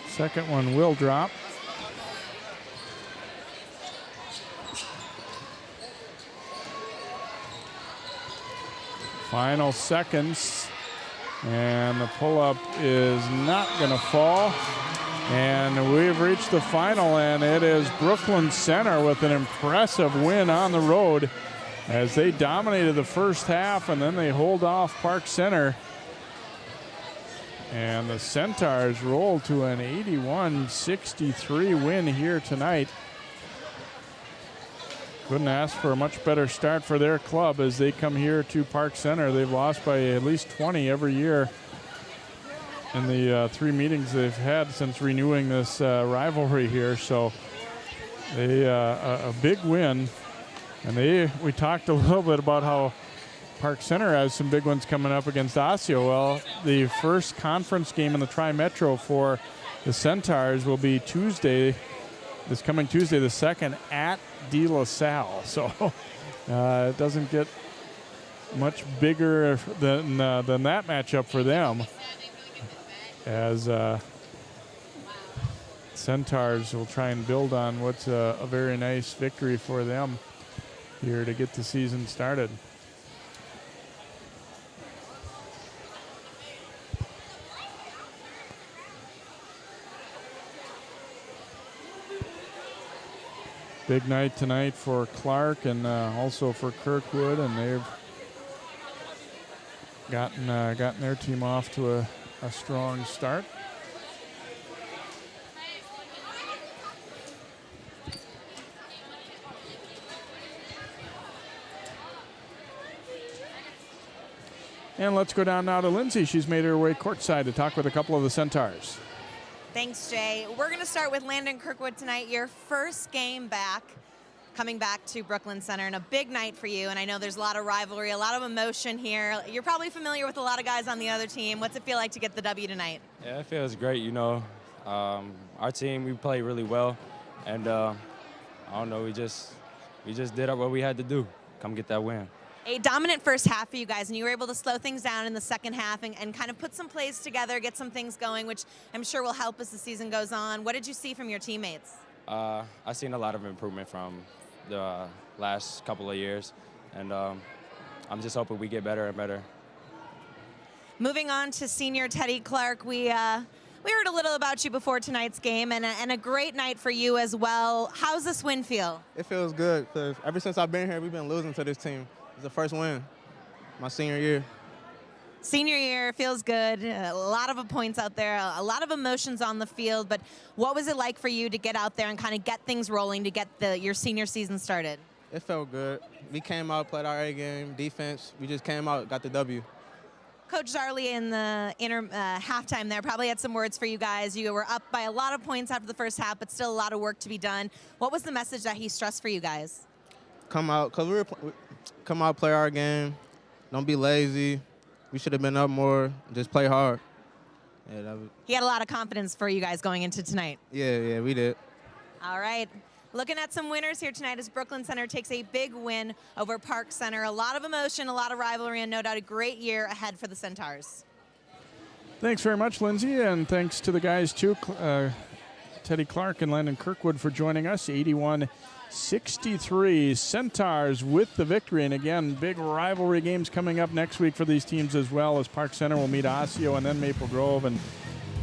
Second one will drop. Final seconds. And the pull-up is not going to fall. And we've reached the final, and it is Brooklyn Center with an impressive win on the road as they dominated the first half, and then they hold off Park Center. And the Centaurs roll to an 81-63 win here tonight. Couldn't ask for a much better start for their club as they come here to Park Center. They've lost by at least 20 every year in the 3 meetings they've had since renewing this rivalry here. So they a big win. And we talked a little bit about how Park Center has some big ones coming up against Osseo. Well, the first conference game in the Tri-Metro for the Centaurs will be this coming Tuesday the 2nd at De La Salle. So it doesn't get much bigger than that matchup for them, as Centaurs will try and build on what's a very nice victory for them here to get the season started. Big night tonight for Clark and also for Kirkwood, and they've gotten their team off to a strong start. And let's go down now to Lindsay. She's made her way courtside to talk with a couple of the Centaurs. Thanks, Jay. We're going to start with Landon Kirkwood tonight. Your first game back, coming back to Brooklyn Center, and a big night for you. And I know there's a lot of rivalry, a lot of emotion here. You're probably familiar with a lot of guys on the other team. What's it feel like to get the W tonight? Yeah, it feels great. You know, our team, we play really well, and I don't know, we just did what we had to do, come get that win. A dominant first half for you guys, and you were able to slow things down in the second half and kind of put some plays together, get some things going, which I'm sure will help as the season goes on. What did you see from your teammates? I've seen a lot of improvement from the last couple of years, and I'm just hoping we get better and better. Moving on to senior Teddy Clark, we heard a little about you before tonight's game, and a great night for you as well. How's this win feel? It feels good because ever since I've been here, we've been losing to this team. It's the first win, my senior year. Senior year feels good. A lot of points out there, a lot of emotions on the field. But what was it like for you to get out there and kind of get things rolling to get your senior season started? It felt good. We came out, played our A game, defense. We just came out, got the W. Coach Zarley in the halftime there probably had some words for you guys. You were up by a lot of points after the first half, but still a lot of work to be done. What was the message that he stressed for you guys? Come out, come out, play our game. Don't be lazy. We should have been up more. Just play hard. Yeah, he had a lot of confidence for you guys going into tonight. Yeah, we did. All right. Looking at some winners here tonight as Brooklyn Center takes a big win over Park Center. A lot of emotion, a lot of rivalry, and no doubt a great year ahead for the Centaurs. Thanks very much, Lindsay, and thanks to the guys, too, Teddy Clark and Landon Kirkwood for joining us. 81-63, Centaurs with the victory. And again, big rivalry games coming up next week for these teams as well, as Park Center will meet Osseo and then Maple Grove. And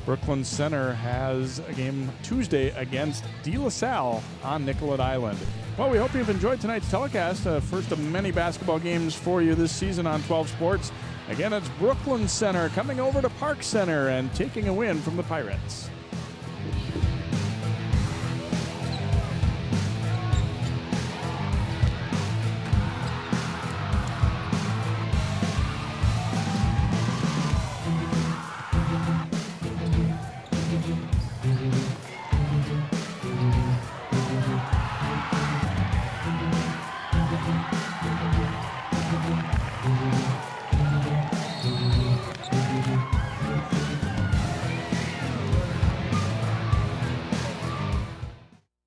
Brooklyn Center has a game Tuesday against De La Salle on Nicollet Island. Well, we hope you've enjoyed tonight's telecast, first of many basketball games for you this season on 12 Sports. Again, it's Brooklyn Center coming over to Park Center and taking a win from the Pirates.